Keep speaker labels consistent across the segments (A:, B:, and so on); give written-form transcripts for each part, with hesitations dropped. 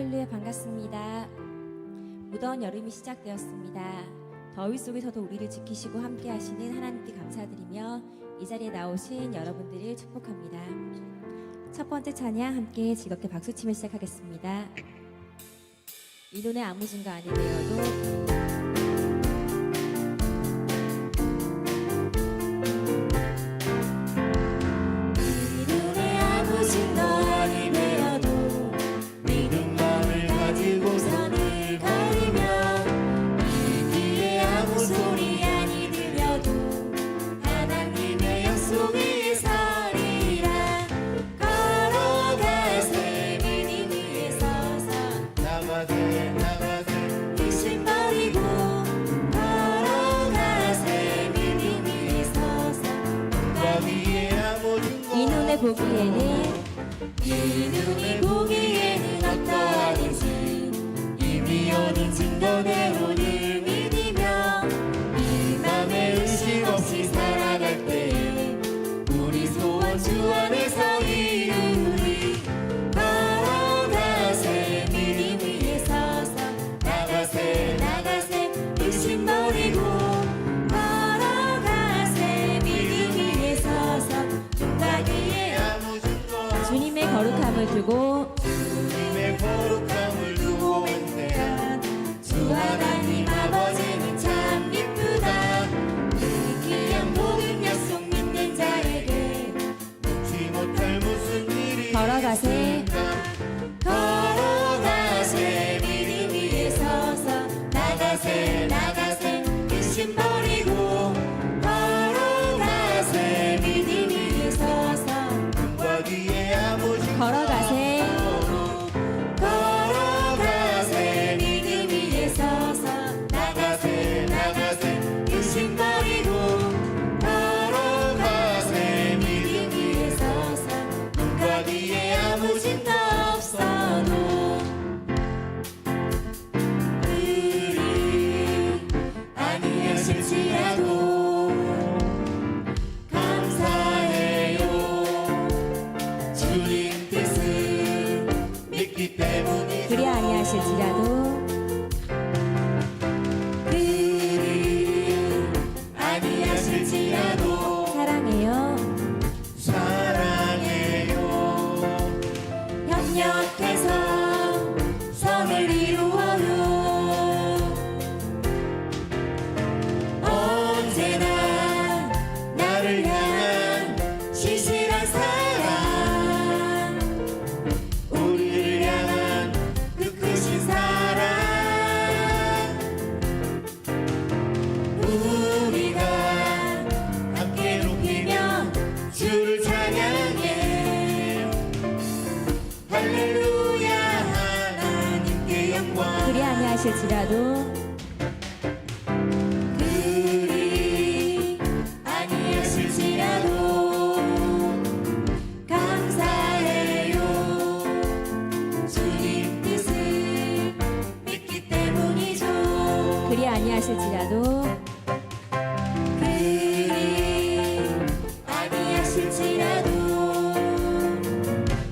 A: 할렐루야, 반갑습니다. 무더운 여름이 시작되었습니다. 더위 속에서도 우리를 지키시고 함께 하시는 하나님께 감사드리며 이 자리에 나오신 여러분들을 축복합니다. 첫 번째 찬양 함께 즐겁게 박수치며 시작하겠습니다. 이 눈에 아무 증거 아니 되어도 보기에는 이 눈이 보기에는 어떠하든지 이미 얻은 증거대로를 믿으며 이 맘에 의심 없이 살아갈 때에 우리 소원 주 안에서 이루리. 걸어가세 믿음 위에 서서 나가세 나가세 의심 버리고 걸어가세 믿음 위에 서서 주님의 거룩함을 두고
B: 주님의 거룩함을 두고 맹세한
A: 주 하나님 아버지는 참 기쁘다. 이 귀한 복음 약속 믿는 자에게
B: 묻지 못할 무슨 일이
A: 걸어가세
B: 있을까?
A: 걸어가세 믿음 위에 서서 나가세 나가세 의심 버리고 걸어가세 믿음 위에 서서 걸어가세 걸어가세 믿음 위에 서서 나가세 나가세 의심 버리고 걸어가세 믿음 위에 서서 눈과 귀에 아무 증거 없어도 그리 아니하실지라도 감사해요. 주님 뜻을 믿기 때문이죠. 그리 아니하실지라도 그리 아니하실지라도 사랑해요
B: 사랑해요.
A: 협력해서 선을 이루어요. 언제나 나를 향한 신실한 사랑 우리를 향한 그 크신 사랑 우리가 함께 높이며 주를 찬양해. 할렐루야 하나님께 영광. 그리 아니하실지라도 그리 아니하실지라도 감사해요. 주님 뜻을 믿기 때문이죠. 그리 아니하실지라도 그리 아니하실지라도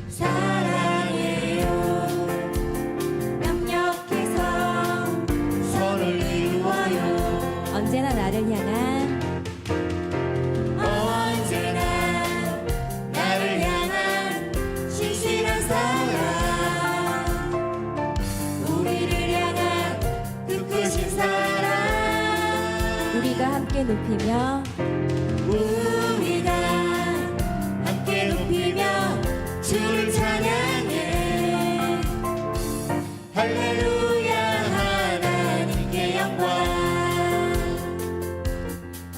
A: 사랑해요. 협력해서
B: 선을 이루어요.
A: 언제나 나를 향한 언제나 나를 향한 신실한 사랑 우리를 향한 그 크신 사랑 우리가 함께 높이며 우리가 함께 높이며 주를 찬양해. 할렐루야 하나님께 영광.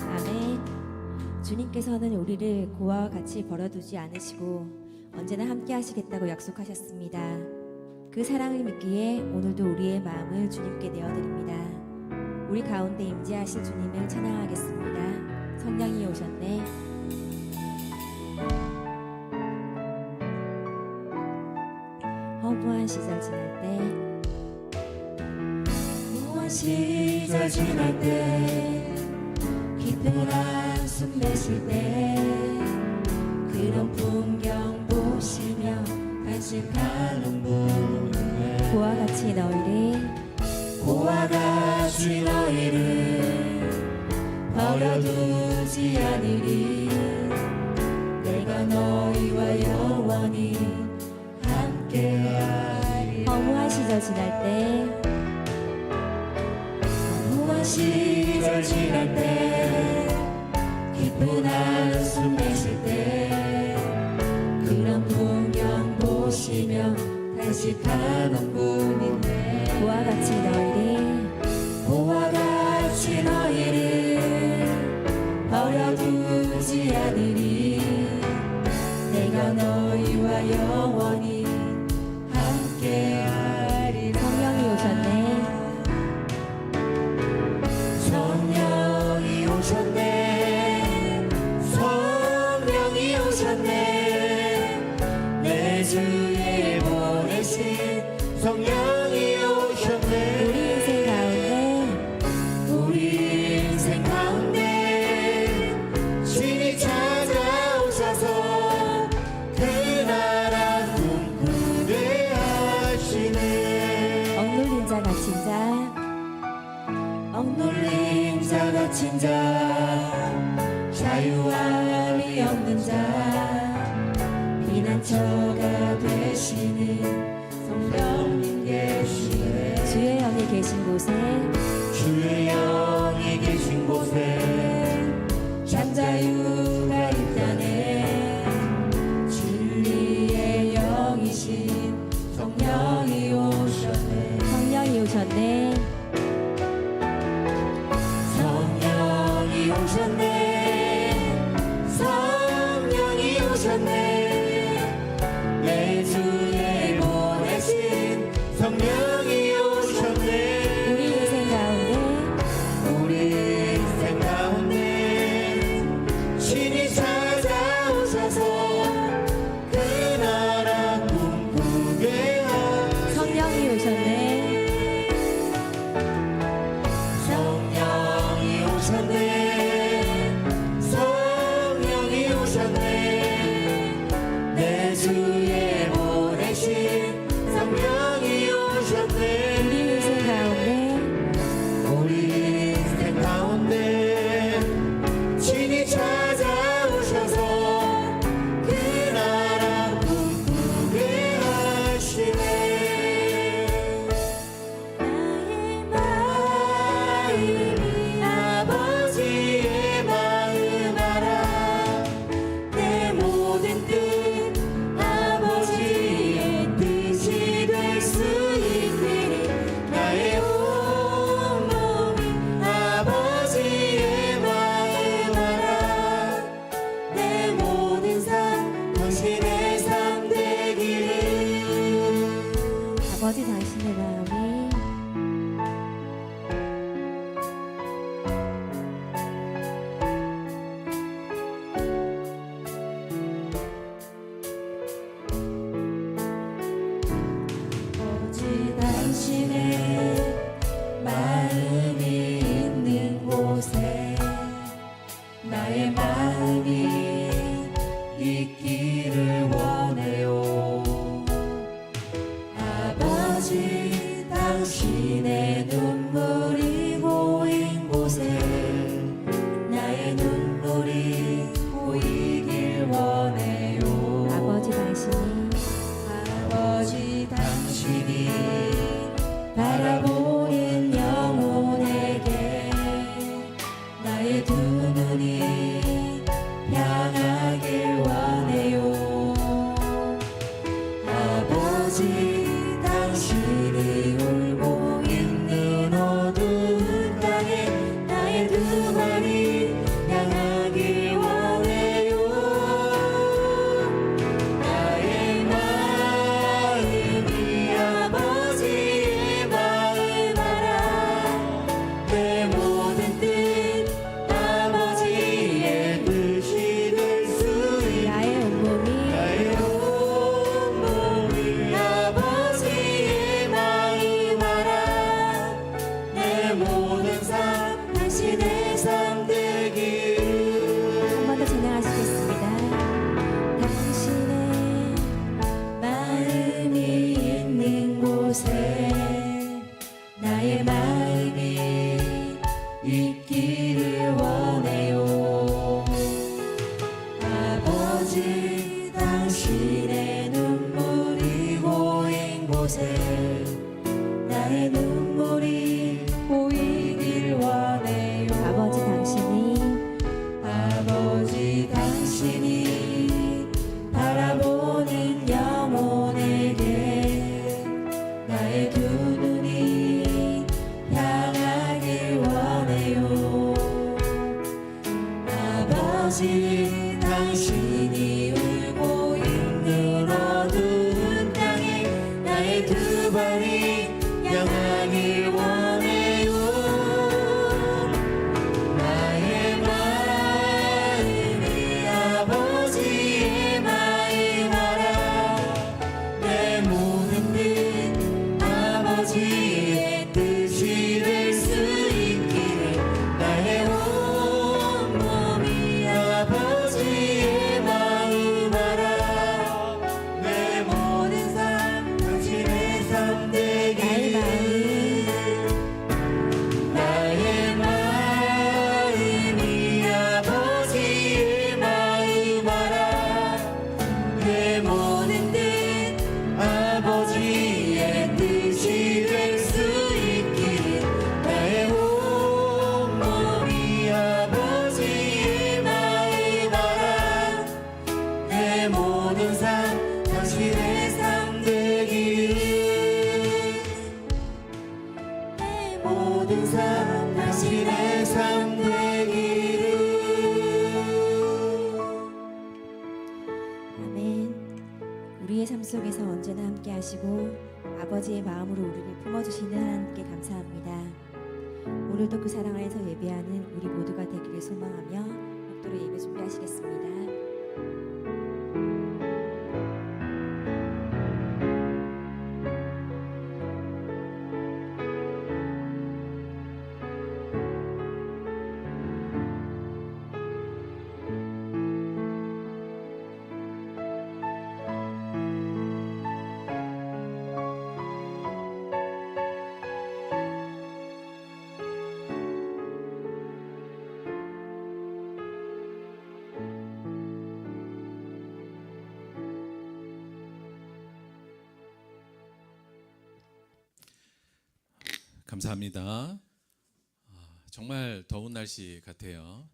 A: 아멘. 주님께서는 우리를 고아와 같이 버려두지 않으시고 언제나 함께 하시겠다고 약속하셨습니다. 그 사랑을 믿기에 오늘도 우리의 마음을 주님께 내어드립니다. 우리 가운데 임재하실 주님을 찬양하겠습니다. 성령이 오셨네. 허무한 시절 지날 때 무한 시절 지날 때 깊은 한숨 내쉴 때 그런 풍경 보시며 간직하는 분 같이 너희를
B: 보와 같이 너희를 버려두지 않으리. 내가 너희와 영원히 함께하리.
A: 허무한 시절 지날 때
B: 허무한 시절 지날 때 기쁜 한숨 내쉴 때 그런 풍경 보시며 탄식하는 분인데
A: 보와 같이 너희를
B: 보와 같이 너희를 버려두지 않으리. 내가 너희와 영원히 함께하리.
A: 성령이 오셨네
B: 성령이 오셨네. 성령이 오셨네. 내 주에 보내신 성령이 오셨네.
A: 우리 인생 가운데
B: 우리 인생 가운데 신이 찾아오셔서 그 나라 꿈꾸게 하시네.
A: 억눌린 자 갇힌 자
B: 억눌린 자 갇힌 자 자유함이 없는 자 피난처가 되시는 성령님 계시네.
A: 주의 영이 계신 곳에
B: 주의 영이 계신 곳에 잠자유가 있다네. 진리의 영이신 성령이 오셨네.
A: 성령이 오셨네
B: 성령이 오셨네. 성령이 오셨네. 내 주에 보내신 성령이 오셨네.
A: 우리 인생 가운데
B: 우리 인생 가운데 신이 찾아오셔서 그 나라 꿈꾸게 하시네.
A: 성령이 오셨네
B: 성령이 오셨네. 성령이 오셨네. 내 주에 보내신 성령이 오셨네.
A: 우리 인생 가운데
B: 우리 인생 가운데 신이 찾아오셔서 그 나라 꿈꾸게 하시네. 나의 마음이 아버지의 마음 알아. 내 모든 뜻 아버지의 뜻이 될 수 있으니 나의 온 몸이 아버지의 마음 알아. 내 모든 삶 당신의 삶 되기를.
A: 아버지 당신의 마음이
B: 아버지 당신의 마음이 있는 곳에 나의 마음이 있기를 원해요. 아버지 당신의 눈물이 고인 곳에 나의 눈물이 보이길 원해요.
A: 아버지 당신이
B: 아버지 당신이 바라보는 영혼에게 나의 두 눈이 향하길 원해요. 아버지 당신이 울고 있는 어두운 땅에 나의 두 발이 향하길 원해요. 나의 마음이 아버지의 마음 알아. 내 모든 뜻 아버지의 아버지 당신이 울고 있는 어두운 땅에 나의 두 발이 향하길 원해요. 나의 마음이 아버지의 마음 알아. 내 모든 뜻 아버지의 뜻이 될 수 있기를. 나의 온 몸이 아버지의 마음 알아. 내 모든 삶 당신의 삶 되기를. 나의 마음이 아버지의 마음 알아. 내 모든 뜻 아버지의 뜻이 될 수 있기를. 나의 온 몸이 아버지의 마음 알아. 내 모든 삶 당신의 삶 되기를. 내 모든 삶 당신의 삶 되기를.
A: 아멘. 우리의 삶 속에서 언제나 함께 하시고 아버지의 마음으로 우리를 품어주시는 하나님께 감사합니다. 오늘도 그 사랑 안에서 예배하는 우리 모두가 되기를 소망하며 목도로 예배 준비하시겠습니다.
C: 감사합니다. 정말 더운 날씨 같아요.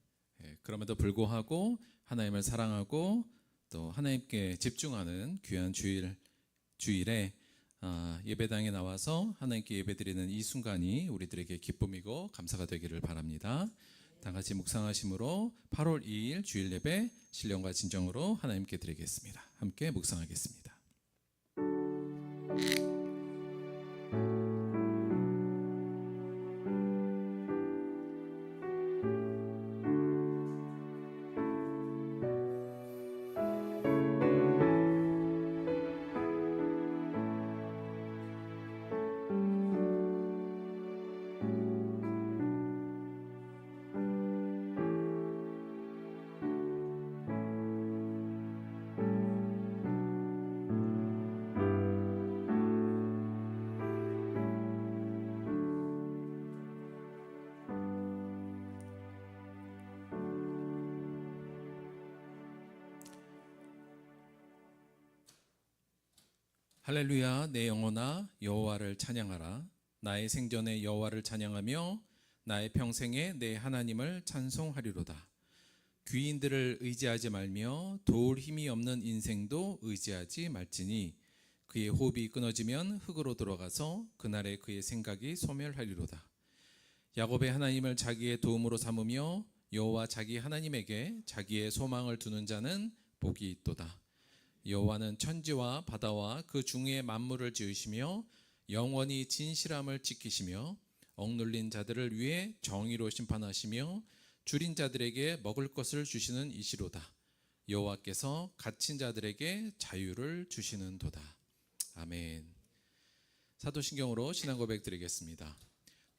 C: 그럼에도 불구하고 하나님을 사랑하고 또 하나님께 집중하는 귀한 주일에 예배당에 나와서 하나님께 예배드리는 이 순간이 우리들에게 기쁨이고 감사가 되기를 바랍니다. 다 같이 묵상하심으로 8월 2일 주일 예배 신령과 진정으로 하나님께 드리겠습니다. 함께 묵상하겠습니다. 할렐루야. 내 영혼아 여호와를 찬양하라. 나의 생전에 여호와를 찬양하며 나의 평생에 내 하나님을 찬송하리로다. 귀인들을 의지하지 말며 도울 힘이 없는 인생도 의지하지 말지니 그의 호흡이 끊어지면 흙으로 들어가서 그날에 그의 생각이 소멸하리로다. 야곱의 하나님을 자기의 도움으로 삼으며 여호와 자기 하나님에게 자기의 소망을 두는 자는 복이 있도다. 여호와는 천지와 바다와 그 중의 만물을 지으시며 영원히 진실함을 지키시며 억눌린 자들을 위해 정의로 심판하시며 줄인 자들에게 먹을 것을 주시는 이시로다. 여호와께서 갇힌 자들에게 자유를 주시는도다. 아멘. 사도신경으로 신앙 고백 드리겠습니다.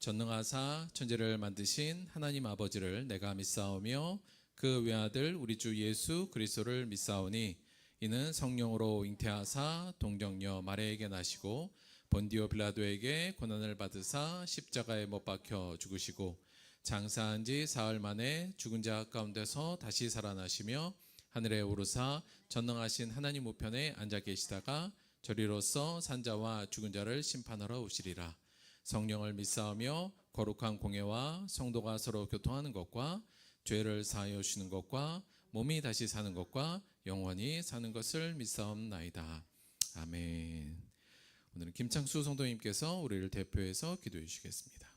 C: 전능하사 천지를 만드신 하나님 아버지를 내가 믿사오며 그 외아들 우리 주 예수 그리스도를 믿사오니 이는 성령으로 잉태하사 동정녀 마리아에게 나시고 본디오 빌라도에게 고난을 받으사 십자가에 못 박혀 죽으시고 장사한 지 사흘 만에 죽은 자 가운데서 다시 살아나시며 하늘에 오르사 전능하신 하나님 우편에 앉아 계시다가 저리로서 산자와 죽은 자를 심판하러 오시리라. 성령을 믿사오며 거룩한 공예와 성도가 서로 교통하는 것과 죄를 사하여 주시는 것과 몸이 다시 사는 것과 영원히 사는 것을 믿사옵나이다. 아멘. 오늘은 김창수 성도님께서 우리를 대표해서 기도해 주시겠습니다.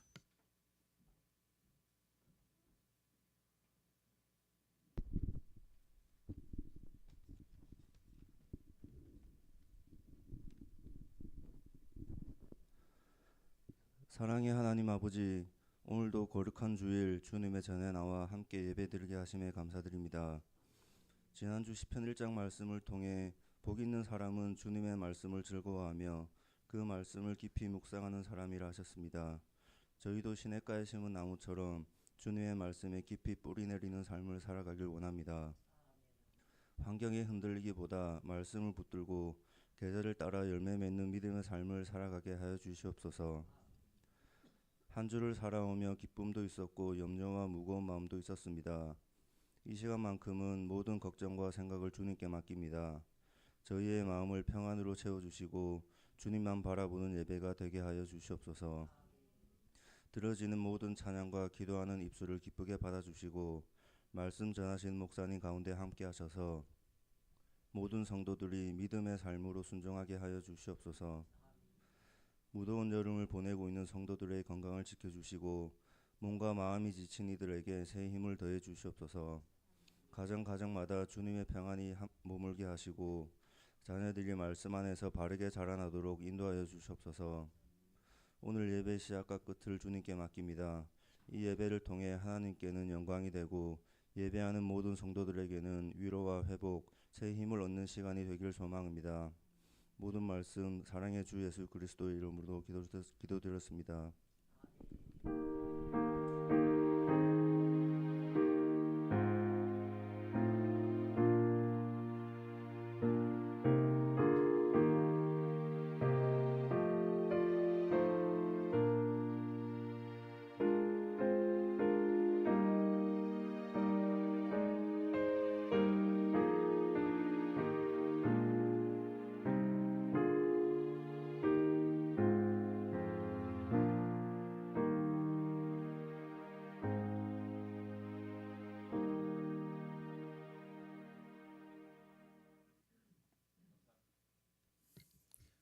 B: 사랑의 하나님 아버지, 오늘도 거룩한 주일 주님의 전에 나와 함께 예배드리게 하심에 감사드립니다. 지난주 시편 1장 말씀을 통해 복 있는 사람은 주님의 말씀을 즐거워하며 그 말씀을 깊이 묵상하는 사람이라 하셨습니다. 저희도 시냇가에 심은 나무처럼 주님의 말씀에 깊이 뿌리 내리는 삶을 살아가길 원합니다. 환경에 흔들리기보다 말씀을 붙들고 계절을 따라 열매 맺는 믿음의 삶을 살아가게 하여 주시옵소서. 한 주를 살아오며 기쁨도 있었고 염려와 무거운 마음도 있었습니다. 이 시간만큼은 모든 걱정과 생각을 주님께 맡깁니다. 저희의 마음을 평안으로 채워주시고 주님만 바라보는 예배가 되게 하여 주시옵소서. 들어지는 모든 찬양과 기도하는 입술을 기쁘게 받아주시고 말씀 전하시는 목사님 가운데 함께 하셔서 모든 성도들이 믿음의 삶으로 순종하게 하여 주시옵소서. 무더운 여름을 보내고 있는 성도들의 건강을 지켜주시고 몸과 마음이 지친 이들에게 새 힘을 더해 주시옵소서. 가정마다 주님의 평안이 머물게 하시고 자녀들이 말씀 안에서 바르게 자라나도록 인도하여 주시옵소서. 오늘 예배 시작과 끝을 주님께 맡깁니다. 이 예배를 통해 하나님께는 영광이 되고 예배하는 모든 성도들에게는 위로와 회복, 새 힘을 얻는 시간이 되길 소망합니다. 모든 말씀 사랑의 주 예수 그리스도의 이름으로 기도드렸습니다.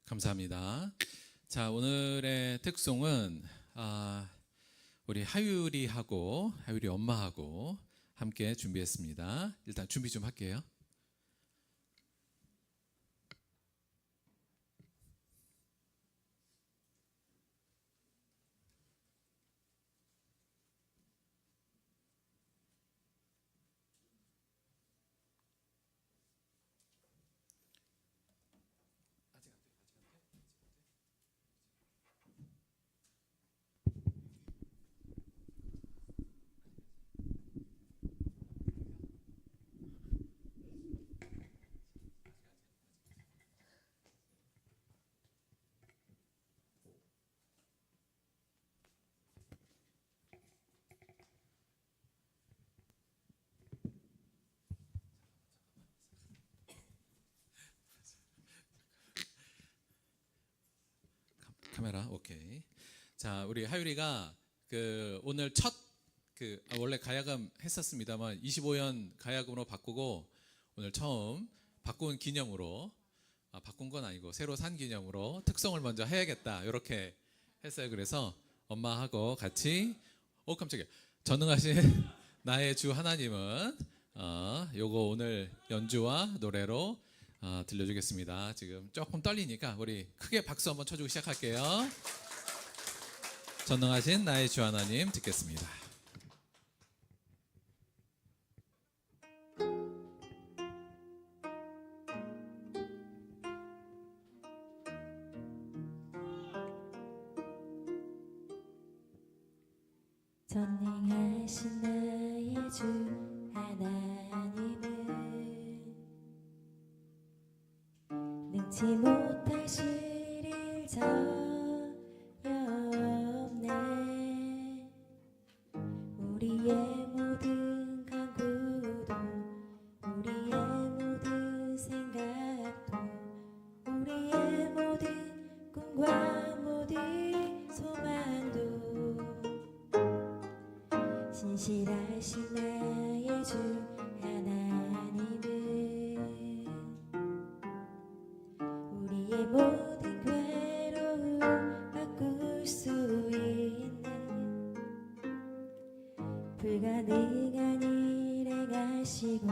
C: 감사합니다. 자, 오늘의 특송은 우리 하율이하고 하율이 엄마하고 함께 준비했습니다. 일단 준비 좀 할게요. 카메라 오케이. 자, 우리 하율이가 오늘 첫 원래 가야금 했었습니다만 25연 가야금으로 바꾸고 오늘 처음 바꾼 기념으로 바꾼 건 아니고 새로 산 기념으로 특송을 먼저 해야겠다 이렇게 했어요. 그래서 엄마하고 같이 깜짝이야. 전능하신 나의 주 하나님은 요거 오늘 연주와 노래로 들려주겠습니다. 지금 조금 떨리니까 우리 크게 박수 한번 쳐주고 시작할게요. 전능하신 나의 주 하나님 듣겠습니다.
A: 전능하신 나의 주 하나님은 능치 못하실 일 전혀 없네. 우리의 모든 간구도 우리의 모든 생각도 우리의 모든 꿈과 모든 소망도 신실하신 나의 주 하나님은 우리의 모든 괴로움 바꿀 수 있는 불가능한 일 행하시고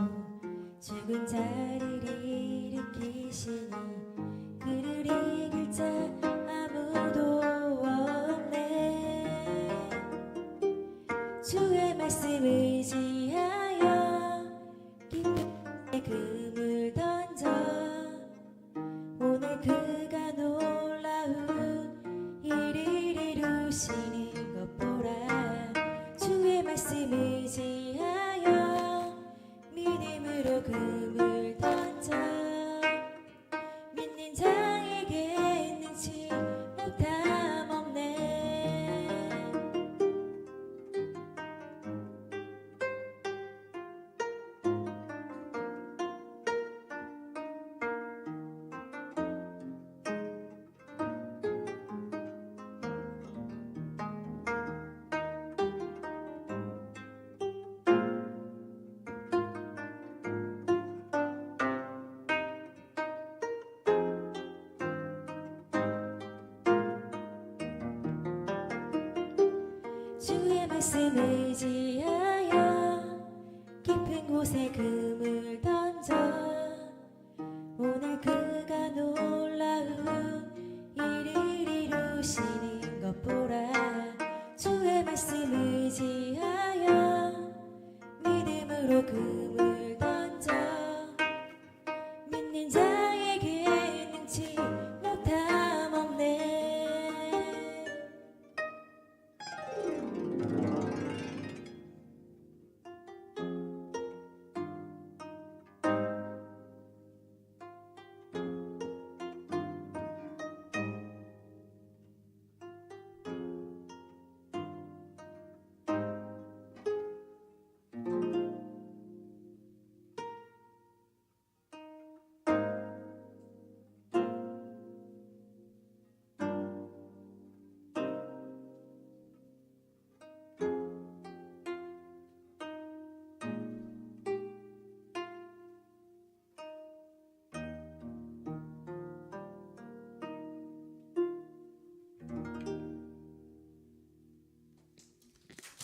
A: 죽은 자를 일으키시니 그를 이길 자 아무도 없네. 금을 던져 오늘 그가 놀라운 일을 이루시는 것 보라. 주의 말씀 의지하여 믿음으로 금을 던져 믿는 자에게 능치 못함 없네. 주의 말씀 의지하여 깊은 곳에 금을 던져 오늘 그가 놀라운 일을 이루시는 것 보라. 주의 말씀 의지하여 믿음으로 금을 던져 믿는 자에게 능치 못함 없네.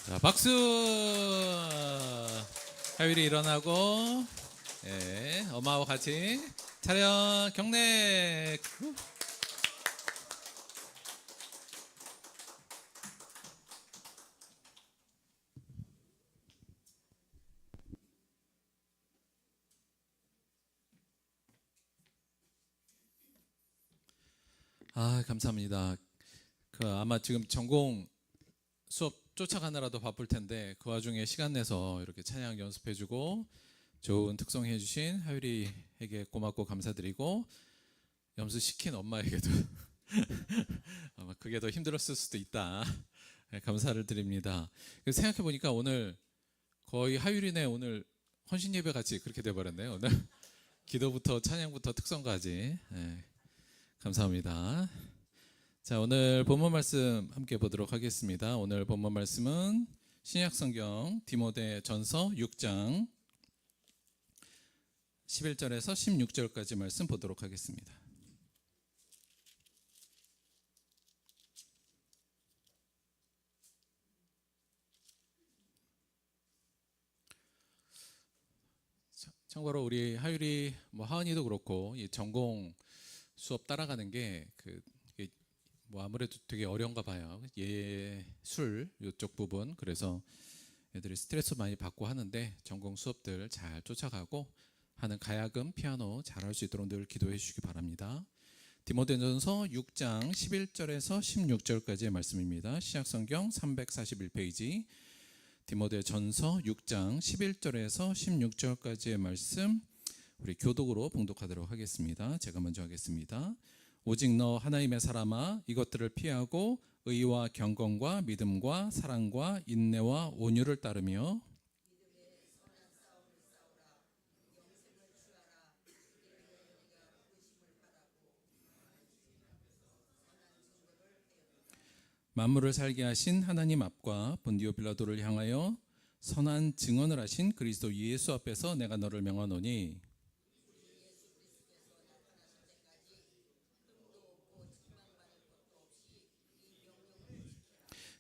C: 자, 박수. 하율이 일어나고, 예, 엄마하고 같이 차렷 경례. 아, 감사합니다. 아마 지금 전공 수업 쫓아가느라도 바쁠 텐데 그 와중에 시간 내서 이렇게 찬양 연습해주고 좋은 특성해주신 하율이에게 고맙고 감사드리고 염수시킨 엄마에게도 아마 그게 더 힘들었을 수도 있다. 네, 감사를 드립니다. 생각해보니까 오늘 거의 하율이네 오늘 헌신 예배 같이 그렇게 돼버렸네요. 오늘 기도부터 찬양부터 특성까지. 네, 감사합니다. 자, 오늘 본문 말씀 함께 보도록 하겠습니다. 오늘 본문 말씀은 신약성경 디모데전서 6장 11절에서 16절까지 말씀 보도록 하겠습니다. 참고로 우리 하율이 하은이도 그렇고 이 전공 수업 따라가는 게 아무래도 되게 어려운가 봐요. 예술 이쪽 부분. 그래서 애들이 스트레스 많이 받고 하는데 전공 수업들 잘 쫓아가고 하는 가야금, 피아노 잘할 수 있도록 늘 기도해 주시기 바랍니다. 디모데전서 6장 11절에서 16절까지의 말씀입니다. 신약성경 341페이지 디모데전서 6장 11절에서 16절까지의 말씀 우리 교독으로 봉독하도록 하겠습니다. 제가 먼저 하겠습니다. 오직 너 하나님의 사람아 이것들을 피하고 의와 경건과 믿음과 사랑과 인내와 온유를 따르며 만물을 살게 하신 하나님 앞과 본디오 빌라도를 향하여 선한 증언을 하신 그리스도 예수 앞에서 내가 너를 명하노니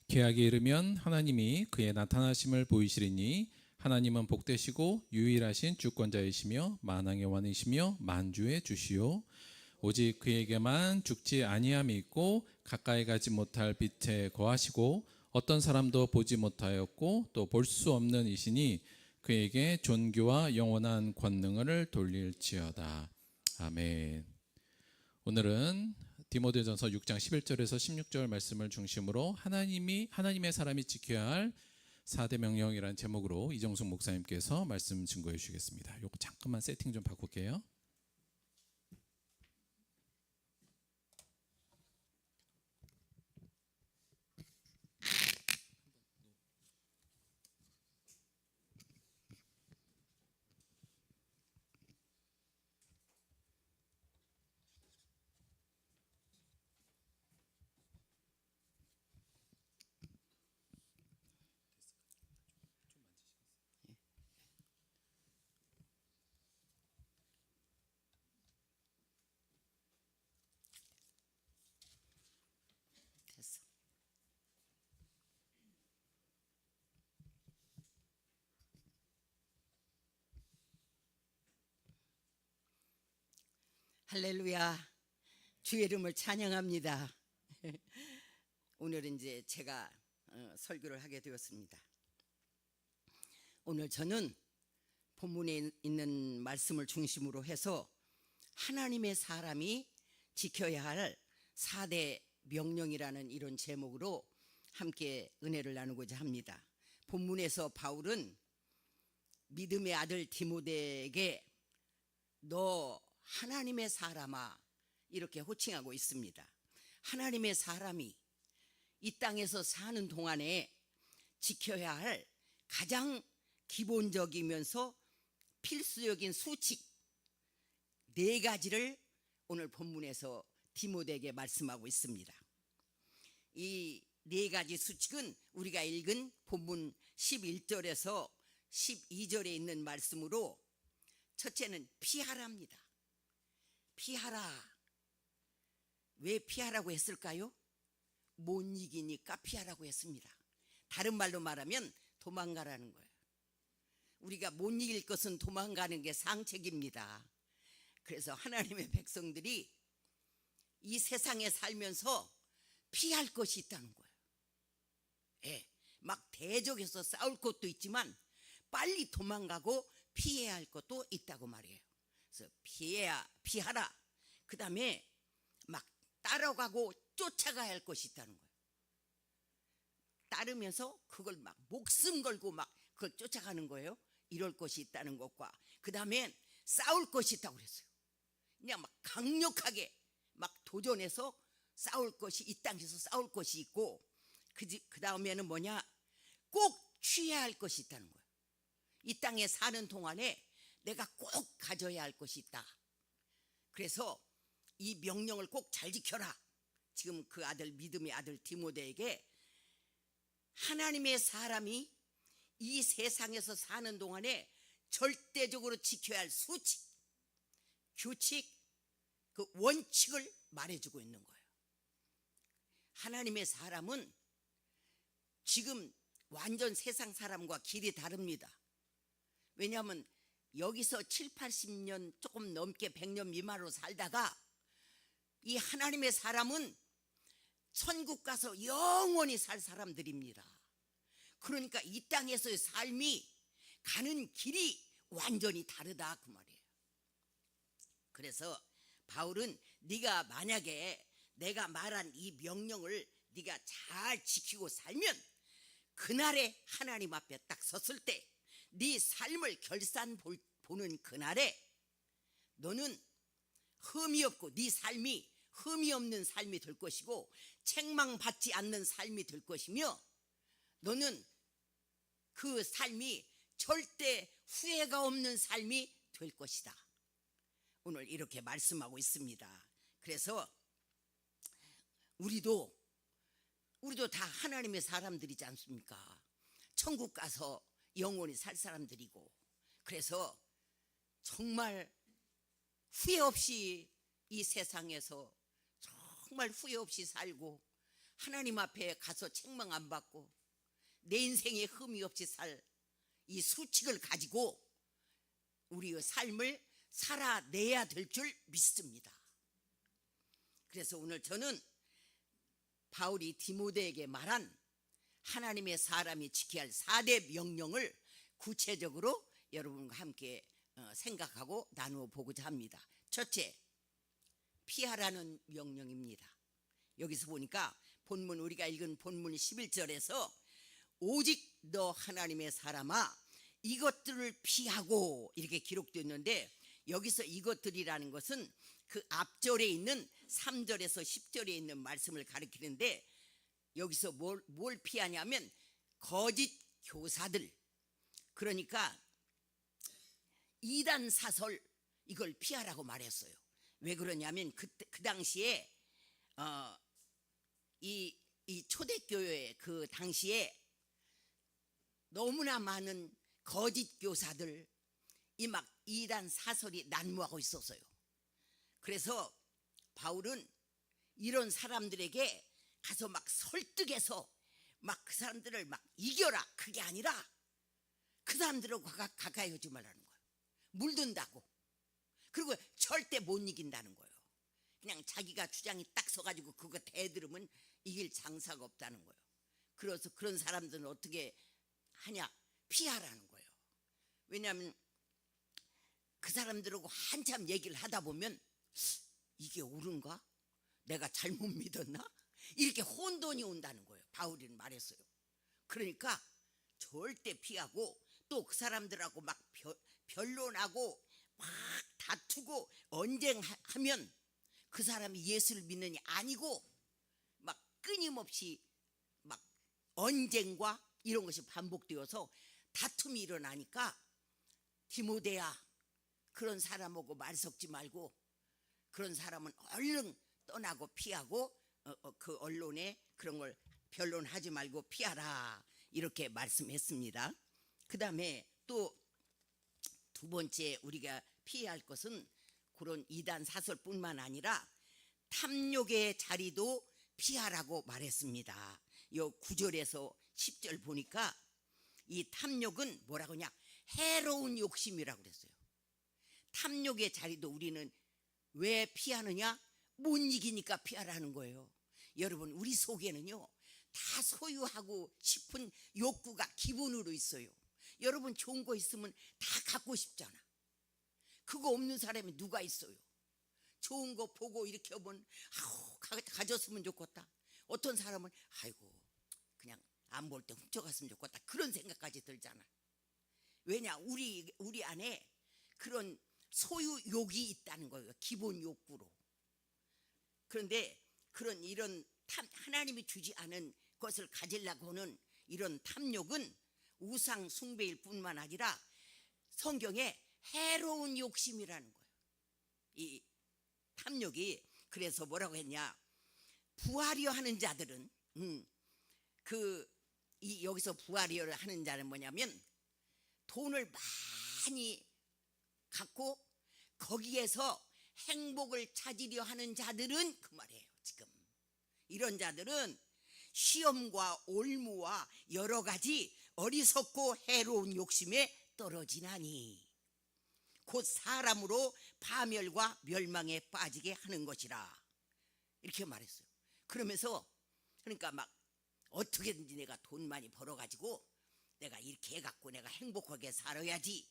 C: 계약에 이르면 하나님이 그의 나타나심을 보이시리니 하나님은 복되시고 유일하신 주권자이시며 만왕의 왕이시며 만주의 주시오. 오직 그에게만 죽지 아니함이 있고 가까이 가지 못할 빛에 거하시고 어떤 사람도 보지 못하였고 또 볼 수 없는 이시니 그에게 존귀와 영원한 권능을 돌릴지어다. 아멘. 오늘은 디모데전서 6장 11절에서 16절 말씀을 중심으로 하나님의 사람이 지켜야 할 4대 명령이라는 제목으로 이정숙 목사님께서 말씀 증거해 주시겠습니다. 요거 잠깐만 세팅 좀 바꿀게요.
D: 됐어. 할렐루야. 주의 이름을 찬양합니다. 오늘은 이제 제가 설교를 하게 되었습니다. 오늘 저는 본문에 있는 말씀을 중심으로 해서 하나님의 사람이 지켜야 할 4대 명령이라는 이런 제목으로 함께 은혜를 나누고자 합니다. 본문에서 바울은 믿음의 아들 디모데에게 너 하나님의 사람아 이렇게 호칭하고 있습니다. 하나님의 사람이 이 땅에서 사는 동안에 지켜야 할 가장 기본적이면서 필수적인 수칙 4가지를 오늘 본문에서 디모데에게 말씀하고 있습니다. 이 4가지 수칙은 우리가 읽은 본문 11절에서 12절에 있는 말씀으로 첫째는 피하라입니다. 피하라. 왜 피하라고 했을까요? 못 이기니까 피하라고 했습니다. 다른 말로 말하면 도망가라는 거예요. 우리가 못 이길 것은 도망가는 게 상책입니다. 그래서 하나님의 백성들이 이 세상에 살면서 피할 것이 있다는 거예요. 예, 막 대적해서 싸울 것도 있지만 빨리 도망가고 피해야 할 것도 있다고 말이에요. 그래서 피하라. 그 다음에 막 따라가고 쫓아가야 할 것이 있다는 거예요. 따르면서 그걸 막 목숨 걸고 막 그걸 쫓아가는 거예요. 이럴 것이 있다는 것과 그 다음에 싸울 것이 있다고 그랬어요. 그냥 막 강력하게 막 도전해서 싸울 것이 이 땅에서 싸울 것이 있고 그 다음에는 뭐냐? 꼭 취해야 할 것이 있다는 거예요. 이 땅에 사는 동안에 내가 꼭 가져야 할 것이 있다. 그래서 이 명령을 꼭 잘 지켜라. 지금 그 아들 믿음의 아들 디모데에게 하나님의 사람이 이 세상에서 사는 동안에 절대적으로 지켜야 할 수칙, 규칙, 그 원칙을 말해주고 있는 거예요. 하나님의 사람은 지금 완전 세상 사람과 길이 다릅니다. 왜냐하면 여기서 7, 80년 조금 넘게 100년 미만으로 살다가 이 하나님의 사람은 천국 가서 영원히 살 사람들입니다. 그러니까 이 땅에서의 삶이 가는 길이 완전히 다르다 그 말이에요. 그래서 바울은 네가 만약에 내가 말한 이 명령을 네가 잘 지키고 살면 그날에 하나님 앞에 딱 섰을 때 네 삶을 결산 보는 그날에 너는 흠이 없고 네 삶이 흠이 없는 삶이 될 것이고 책망받지 않는 삶이 될 것이며 너는 그 삶이 절대 후회가 없는 삶이 될 것이다. 오늘 이렇게 말씀하고 있습니다. 그래서 우리도 다 하나님의 사람들이지 않습니까? 천국 가서 영원히 살 사람들이고 그래서 정말 후회 없이 이 세상에서 정말 후회 없이 살고 하나님 앞에 가서 책망 안 받고 내 인생에 흠이 없이 살 이 수칙을 가지고 우리의 삶을 살아내야 될 줄 믿습니다. 그래서 오늘 저는 바울이 디모데에게 말한 하나님의 사람이 지켜야 할 4대 명령을 구체적으로 여러분과 함께 생각하고 나누어 보고자 합니다. 첫째, 피하라는 명령입니다. 여기서 보니까 본문, 우리가 읽은 본문 11절에서 오직 너 하나님의 사람아 이것들을 피하고 이렇게 기록되어 있는데, 여기서 이것들이라는 것은 그 앞절에 있는 3절에서 10절에 있는 말씀을 가리키는데, 여기서 뭘 피하냐면 거짓 교사들, 그러니까 이단 사설, 이걸 피하라고 말했어요. 왜 그러냐면 그 당시에 이 초대교회 그 당시에 너무나 많은 거짓 교사들, 이 막 이단 사설이 난무하고 있었어요. 그래서 바울은 이런 사람들에게 가서 막 설득해서 막 그 사람들을 막 이겨라, 그게 아니라 그 사람들하고 가까이 오지 말라는 거예요. 물든다고. 그리고 절대 못 이긴다는 거예요. 그냥 자기가 주장이 딱 서가지고 그거 대들으면 이길 장사가 없다는 거예요. 그래서 그런 사람들은 어떻게 하냐? 피하라는 거예요. 왜냐하면 그 사람들하고 한참 얘기를 하다 보면 이게 옳은가? 내가 잘못 믿었나? 이렇게 혼돈이 온다는 거예요. 바울은 말했어요. 그러니까 절대 피하고, 또 그 사람들하고 막 변론하고 막 다투고 언쟁하면 그 사람이 예수를 믿느니 아니고 막 끊임없이 막 언쟁과 이런 것이 반복되어서 다툼이 일어나니까, 디모데야, 그런 사람하고 말 섞지 말고 그런 사람은 얼른 떠나고 피하고 그 언론에 그런 걸 변론하지 말고 피하라, 이렇게 말씀했습니다. 그 다음에 또 두 번째 우리가 피해야 할 것은 그런 이단 사설뿐만 아니라 탐욕의 자리도 피하라고 말했습니다. 요 9절에서 10절 보니까 이 탐욕은 뭐라고 하냐? 해로운 욕심이라고 그랬어요. 탐욕의 자리도 우리는 왜 피하느냐? 못 이기니까 피하라는 거예요. 여러분, 우리 속에는요 다 소유하고 싶은 욕구가 기본으로 있어요. 여러분, 좋은 거 있으면 다 갖고 싶잖아. 그거 없는 사람이 누가 있어요? 좋은 거 보고 이렇게 하면 가졌으면 좋겠다. 어떤 사람은 아이고 그냥 안 볼 때 훔쳐갔으면 좋겠다, 그런 생각까지 들잖아. 왜냐? 우리 안에 그런 소유욕이 있다는 거예요. 기본 욕구로. 그런데 이런 하나님이 주지 않은 것을 가지려고 하는 이런 탐욕은 우상 숭배일 뿐만 아니라 성경에 해로운 욕심이라는 거예요. 이 탐욕이. 그래서 뭐라고 했냐? 부하려 하는 자들은 여기서 부하려 하는 자는 뭐냐면 돈을 많이 갖고 거기에서 행복을 찾으려 하는 자들은 그 말이에요. 지금 이런 자들은 시험과 올무와 여러 가지 어리석고 해로운 욕심에 떨어지나니 곧 사람으로 파멸과 멸망에 빠지게 하는 것이라, 이렇게 말했어요. 그러면서 그러니까 막 어떻게든지 내가 돈 많이 벌어가지고 내가 이렇게 해갖고 내가 행복하게 살아야지,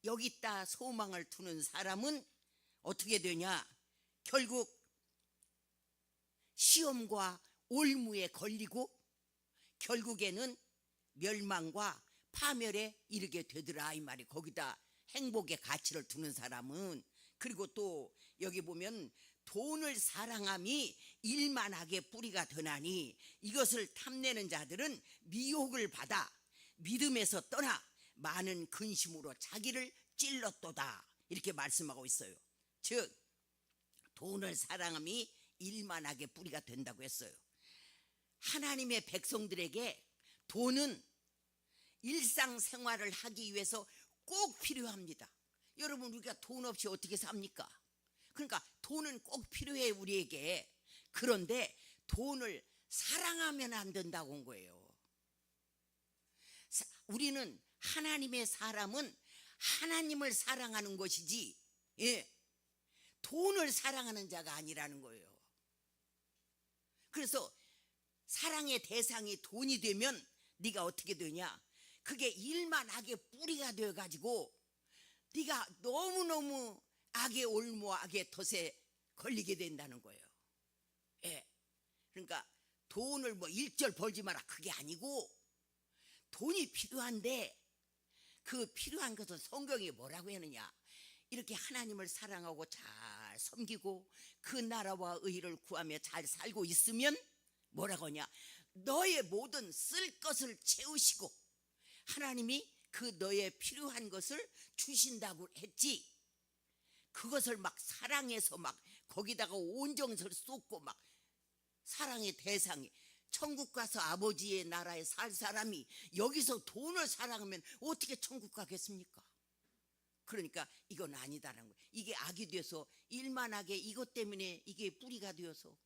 D: 여기다 소망을 두는 사람은 어떻게 되냐? 결국 시험과 올무에 걸리고 결국에는 멸망과 파멸에 이르게 되더라, 이 말이. 거기다 행복의 가치를 두는 사람은. 그리고 또 여기 보면 돈을 사랑함이 일만하게 뿌리가 되나니 이것을 탐내는 자들은 미혹을 받아 믿음에서 떠나 많은 근심으로 자기를 찔렀도다, 이렇게 말씀하고 있어요. 즉 돈을 사랑함이 일만하게 뿌리가 된다고 했어요. 하나님의 백성들에게 돈은 일상생활을 하기 위해서 꼭 필요합니다. 여러분, 우리가 돈 없이 어떻게 삽니까? 그러니까 돈은 꼭 필요해, 우리에게. 그런데 돈을 사랑하면 안 된다고 한 거예요. 우리는 하나님의 사람은 하나님을 사랑하는 것이지, 돈을 사랑하는 자가 아니라는 거예요. 그래서 사랑의 대상이 돈이 되면 네가 어떻게 되냐? 그게 일만 악의 뿌리가 되어가지고 네가 너무너무 악의 올무와 악의 덫에 걸리게 된다는 거예요. 예. 그러니까 돈을 뭐 일절 벌지 마라 그게 아니고 돈이 필요한데 그 필요한 것은 성경이 뭐라고 하느냐, 이렇게 하나님을 사랑하고 잘 섬기고 그 나라와 의를 구하며 잘 살고 있으면 뭐라고 하냐, 너의 모든 쓸 것을 채우시고 하나님이 그 너의 필요한 것을 주신다고 했지, 그것을 막 사랑해서 막 거기다가 온 정성을 쏟고 막 사랑의 대상이 천국 가서 아버지의 나라에 살 사람이 여기서 돈을 사랑하면 어떻게 천국 가겠습니까? 그러니까 이건 아니다라는 거예요. 이게 악이 돼서 일만하게 이것 때문에 이게 뿌리가 되어서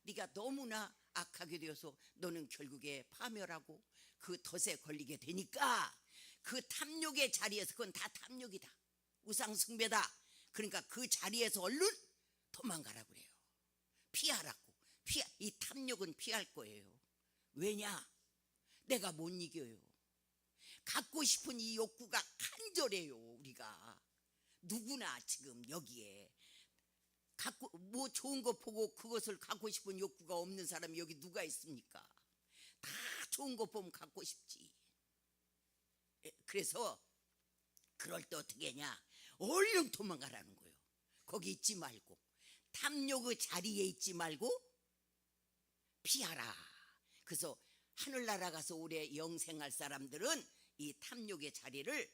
D: 네가 너무나 악하게 되어서 너는 결국에 파멸하고 그 덫에 걸리게 되니까 그 탐욕의 자리에서, 그건 다 탐욕이다, 우상숭배다. 그러니까 그 자리에서 얼른 도망가라고 그래요. 피하라고. 이 탐욕은 피할 거예요. 왜냐? 내가 못 이겨요. 갖고 싶은 이 욕구가 간절해요. 우리가 누구나 지금 여기에 갖고 뭐 좋은 거 보고 그것을 갖고 싶은 욕구가 없는 사람이 여기 누가 있습니까? 다 좋은 거 보면 갖고 싶지. 그래서 그럴 때 어떻게 하냐, 얼른 도망가라는 거예요. 거기 있지 말고, 탐욕의 자리에 있지 말고 피하라. 그래서 하늘나라 가서 오래 영생할 사람들은 이 탐욕의 자리를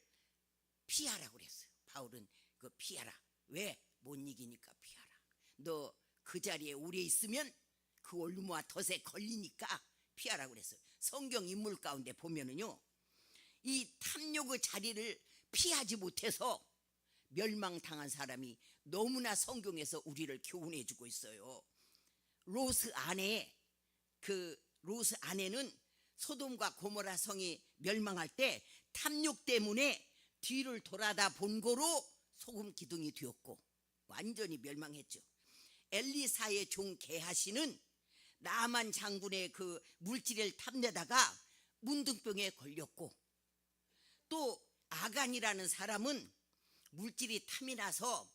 D: 피하라고 그랬어요. 바울은 그 피하라. 왜? 못 이기니까 피하라. 너 그 자리에 오래 있으면 그 올무와 덫에 걸리니까 피하라고 그랬어요. 성경 인물 가운데 보면은요, 이 탐욕의 자리를 피하지 못해서 멸망당한 사람이 너무나 성경에서 우리를 교훈해 주고 있어요. 롯의 아내는 소돔과 고모라 성이 멸망할 때 탐욕 때문에 뒤를 돌아다 본 거로 소금 기둥이 되었고 완전히 멸망했죠. 엘리사의 종 게하시는 나만 장군의 그 물질을 탐내다가 문둥병에 걸렸고, 또 아간이라는 사람은 물질이 탐이 나서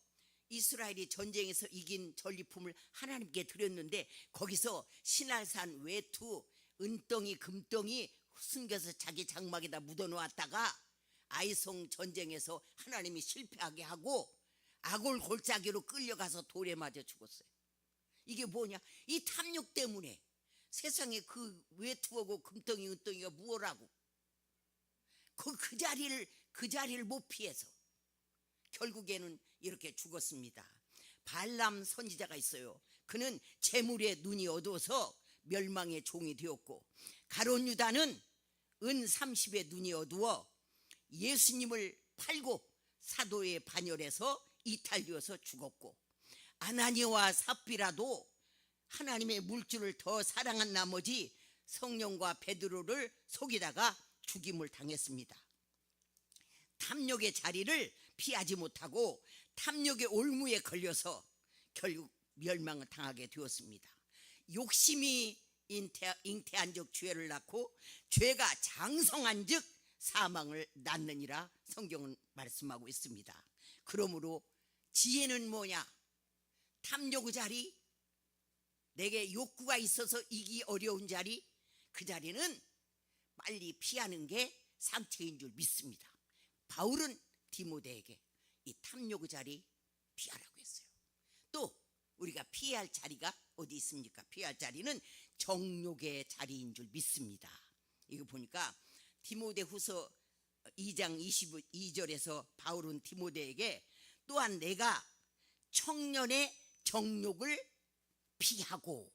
D: 이스라엘이 전쟁에서 이긴 전리품을 하나님께 드렸는데 거기서 신할산 외투, 은덩이, 금덩이 숨겨서 자기 장막에다 묻어놓았다가 아이성 전쟁에서 하나님이 실패하게 하고 아골 골짜기로 끌려가서 돌에 맞아 죽었어요. 이게 뭐냐? 이 탐욕 때문에. 세상에 그 외투하고 금덩이, 은덩이가 무엇라고? 그 자리를 못 피해서 결국에는 이렇게 죽었습니다. 발람 선지자가 있어요. 그는 재물에 눈이 어두워서 멸망의 종이 되었고, 가룟 유다는 은 30에 눈이 어두워 예수님을 팔고 사도에 반열해서 이탈되어서 죽었고, 아나니와 삽비라도 하나님의 물질을 더 사랑한 나머지 성령과 베드로를 속이다가 죽임을 당했습니다. 탐욕의 자리를 피하지 못하고 탐욕의 올무에 걸려서 결국 멸망을 당하게 되었습니다. 욕심이 잉태한 즉 죄를 낳고 죄가 장성한 즉 사망을 낳느니라 성경은 말씀하고 있습니다. 그러므로 지혜는 뭐냐? 탐욕의 자리, 내게 욕구가 있어서 이기 어려운 자리, 그 자리는 빨리 피하는 게 상책인 줄 믿습니다. 바울은 디모데에게 이 탐욕의 자리 피하라고 했어요. 또 우리가 피해야 할 자리가 어디 있습니까? 피해야 할 자리는 정욕의 자리인 줄 믿습니다. 이거 보니까 디모데후서 2장 22절에서 바울은 디모데에게 또한 내가 청년의 정욕을 피하고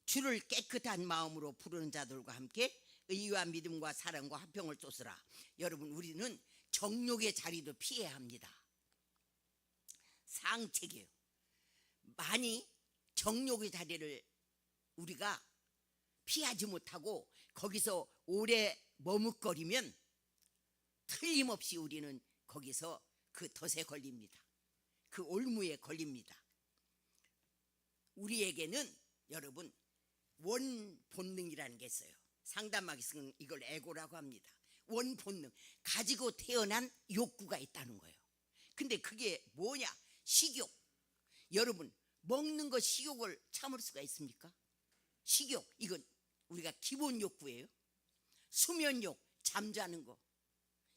D: 주를 깨끗한 마음으로 부르는 자들과 함께 의와 믿음과 사랑과 화평을 쫓으라. 여러분, 우리는 정욕의 자리도 피해야 합니다. 상책이에요. 많이 정욕의 자리를 우리가 피하지 못하고 거기서 오래 머뭇거리면 틀림없이 우리는 거기서 그 덫에 걸립니다. 그 올무에 걸립니다. 우리에게는 여러분 원 본능이라는 게 있어요. 상담하기 쓰는 이걸 에고라고 합니다. 원본능 가지고 태어난 욕구가 있다는 거예요. 근데 그게 뭐냐? 식욕. 여러분, 먹는 거 식욕을 참을 수가 있습니까? 식욕, 이건 우리가 기본 욕구예요. 수면욕, 잠자는 거.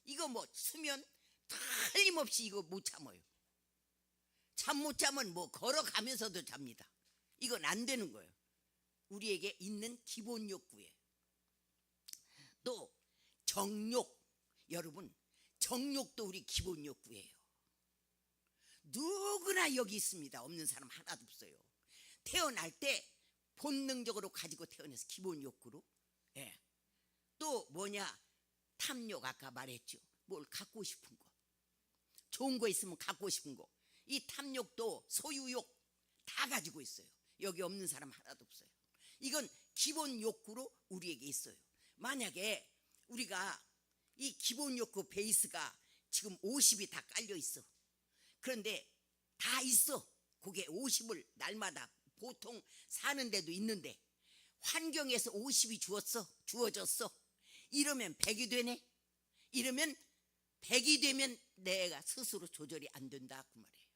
D: 이거 뭐 수면 틀림없이 이거 못 참아요. 잠 못 자면 뭐 걸어가면서도 잡니다. 이건 안 되는 거예요. 우리에게 있는 기본 욕구예요. 또 정욕. 여러분, 정욕도 우리 기본 욕구예요. 누구나 여기 있습니다. 없는 사람 하나도 없어요. 태어날 때 본능적으로 가지고 태어나서 기본 욕구로. 예. 또 뭐냐? 탐욕. 아까 말했죠. 뭘 갖고 싶은 거, 좋은 거 있으면 갖고 싶은 거. 이 탐욕도 소유욕 다 가지고 있어요. 여기 없는 사람 하나도 없어요. 이건 기본 욕구로 우리에게 있어요. 만약에 우리가 이 기본 욕구 베이스가 지금 50이 다 깔려 있어. 그런데 다 있어. 그게 50을 날마다 보통 사는 데도 있는데 환경에서 50이 주어졌어. 이러면 100이 되네. 이러면 100이 되면 내가 스스로 조절이 안 된다 그 말이에요.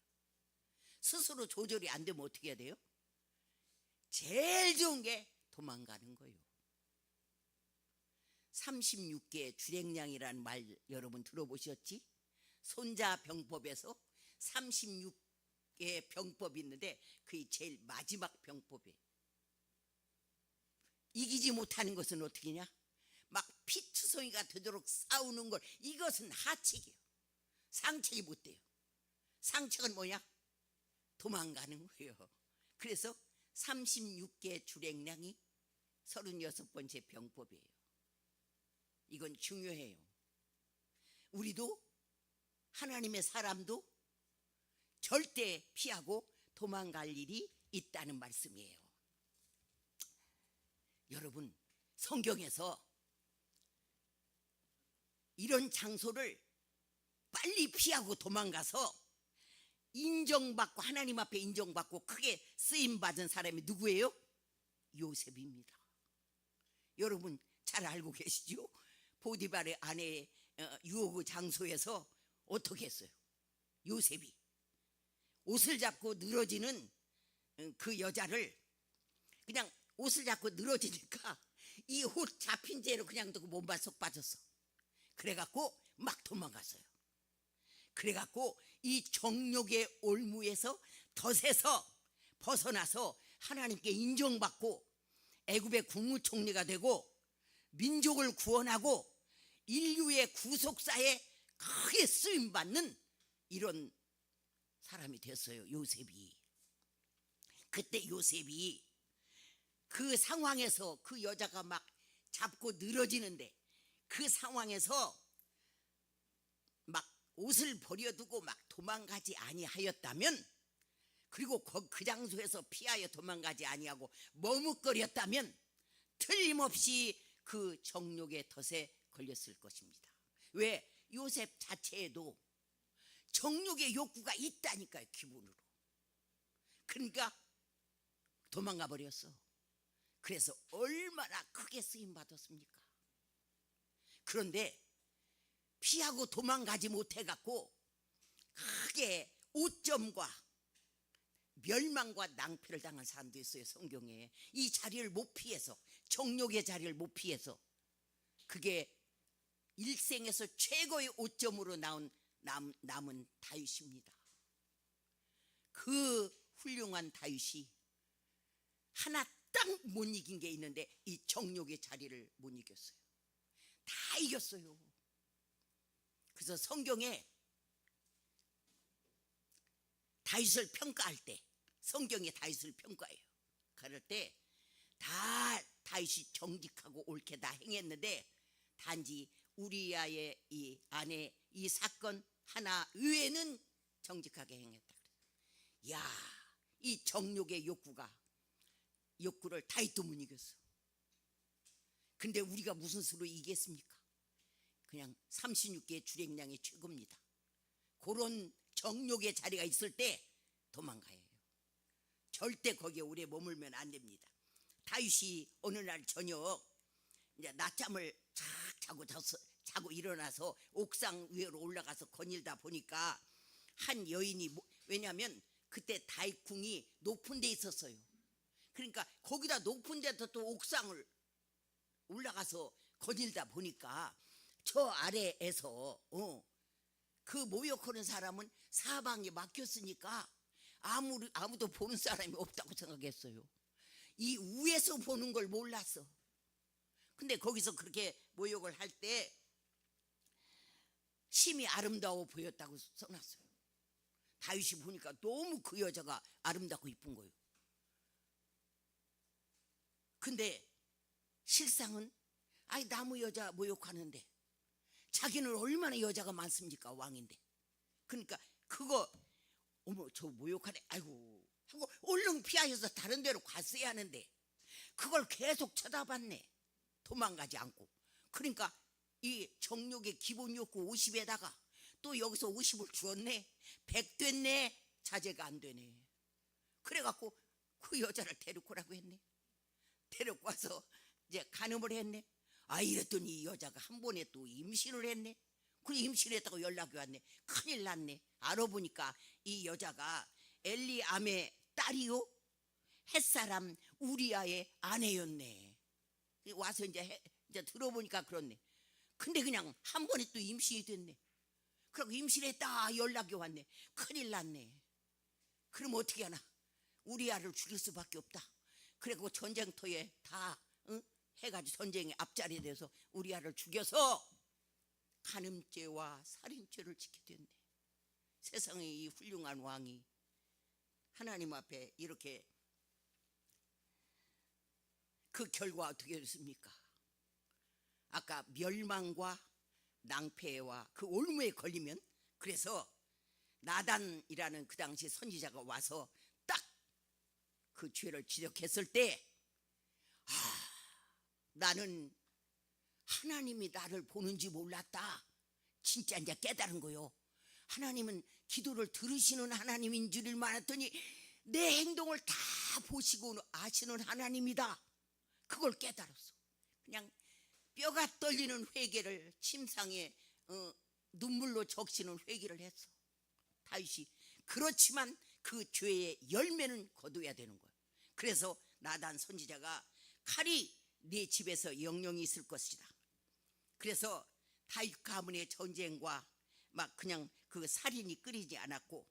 D: 스스로 조절이 안 되면 어떻게 해야 돼요? 제일 좋은 게 도망가는 거예요. 36개 주랭량이라는 말 여러분 들어보셨지? 손자병법에서 36개 병법이 있는데 그게 제일 마지막 병법이에요. 이기지 못하는 것은 어떻게 냐? 막 피투성이가 되도록 싸우는 걸. 이것은 하책이에요. 상책이 못 돼요. 상책은 뭐냐? 도망가는 거예요. 그래서 36개 주랭량이 36번째 병법이에요. 이건 중요해요. 우리도 하나님의 사람도 절대 피하고 도망갈 일이 있다는 말씀이에요. 여러분, 성경에서 이런 장소를 빨리 피하고 도망가서 인정받고 하나님 앞에 인정받고 크게 쓰임받은 사람이 누구예요? 요셉입니다. 여러분 잘 알고 계시죠? 보디발의 아내 유혹의 장소에서 어떻게 했어요? 요셉이 옷을 잡고 늘어지는 그 여자를 그냥 옷을 잡고 늘어지니까 이 옷 잡힌 채로 그냥 두고 몸만 쏙 빠졌어. 그래갖고 막 도망갔어요. 그래갖고 이 정욕의 올무에서 덫에서 벗어나서 하나님께 인정받고 애굽의 국무총리가 되고 민족을 구원하고 인류의 구속사에 크게 쓰임받는 이런 사람이 됐어요. 요셉이. 그때 요셉이 그 상황에서 그 여자가 막 잡고 늘어지는데 그 상황에서 막 옷을 버려두고 막 도망가지 아니하였다면, 그리고 그 장소에서 피하여 도망가지 아니하고 머뭇거렸다면 틀림없이 그 정욕의 덫에 걸렸을 것입니다. 왜? 요셉 자체에도 정욕의 욕구가 있다니까요. 기본으로. 그러니까 도망가 버렸어. 그래서 얼마나 크게 쓰임받았습니까? 그런데 피하고 도망가지 못해갖고 크게 오점과 멸망과 낭패를 당한 사람도 있어요. 성경에. 이 자리를 못 피해서, 정욕의 자리를 못 피해서, 그게 일생에서 최고의 오점으로 남은 다윗입니다. 그 훌륭한 다윗이 하나 딱 못 이긴 게 있는데 이 정욕의 자리를 못 이겼어요. 다 이겼어요. 그래서 성경에 다윗을 평가할 때, 성경에 다윗을 평가해요. 그럴 때 다 다윗이 정직하고 옳게 다 행했는데 단지 우리아의 이 아내 이 사건 하나 외에는 정직하게 행했다. 야, 이 정욕의 욕구를 다윗도 못 이겼어. 근데 우리가 무슨 수로 이겼습니까? 그냥 36개의 주랭량이 최고입니다. 그런 정욕의 자리가 있을 때 도망가야 해요. 절대 거기에 오래 머물면 안 됩니다. 다윗이 어느 날 저녁 이제 낮잠을 착 자고 일어나서 옥상 위로 올라가서 거닐다 보니까 한 여인이 왜냐하면 그때 다이궁이 높은 데 있었어요. 그러니까 거기다 높은 데서 또 옥상을 올라가서 거닐다 보니까 저 아래에서 그 모욕하는 사람은 사방에 막혔으니까 아무도 보는 사람이 없다고 생각했어요. 이 위에서 보는 걸 몰랐어. 근데 거기서 그렇게 모욕을 할 때 심히 아름다워 보였다고 써놨어요. 다윗이 보니까 너무 그 여자가 아름답고 이쁜 거예요. 근데 실상은 나무 여자 모욕하는데 자기는 얼마나 여자가 많습니까? 왕인데. 그러니까 그거 어머 저 모욕하네 아이고 하고 얼른 피하여서 다른 데로 갔어야 하는데 그걸 계속 쳐다봤네. 도망가지 않고. 그러니까 이 정욕의 기본 욕구 50에다가 또 여기서 50을 주었네. 100 됐네. 자제가 안 되네. 그래갖고 그 여자를 데리고 오라고 했네. 데리고 와서 이제 간음을 했네. 이랬더니 이 여자가 한 번에 또 임신을 했네. 그래 임신했다고 연락이 왔네. 큰일 났네. 알아보니까 이 여자가 엘리암의 딸이요 햇사람 우리아의 아내였네. 와서 이제 들어보니까 그렇네. 근데 그냥 한 번에 또 임신이 됐네. 그리고 임신했다 연락이 왔네. 큰일 났네. 그럼 어떻게 하나? 우리아를 죽일 수밖에 없다. 그리고 전쟁터에 다 해가지고 전쟁의 앞자리에 대해서 우리아를 죽여서 간음죄와 살인죄를 지게 됐네. 세상의 이 훌륭한 왕이 하나님 앞에 이렇게 그 결과 어떻게 됐습니까? 아까 멸망과 낭패와 그 올무에 걸리면 그래서 나단이라는 그 당시 선지자가 와서 딱 그 죄를 지적했을 때 나는 하나님이 나를 보는지 몰랐다. 진짜 이제 깨달은 거요. 하나님은 기도를 들으시는 하나님인 줄을 알았더니 내 행동을 다 보시고 아시는 하나님이다. 그걸 깨달았어. 그냥 뼈가 떨리는 회개를 침상에 눈물로 적시는 회개를 했어. 다윗이. 그렇지만 그 죄의 열매는 거둬야 되는 거야. 그래서 나단 선지자가 칼이 네 집에서 영영이 있을 것이다. 그래서 다윗 가문의 전쟁과 막 그냥 그 살인이 끊이지 않았고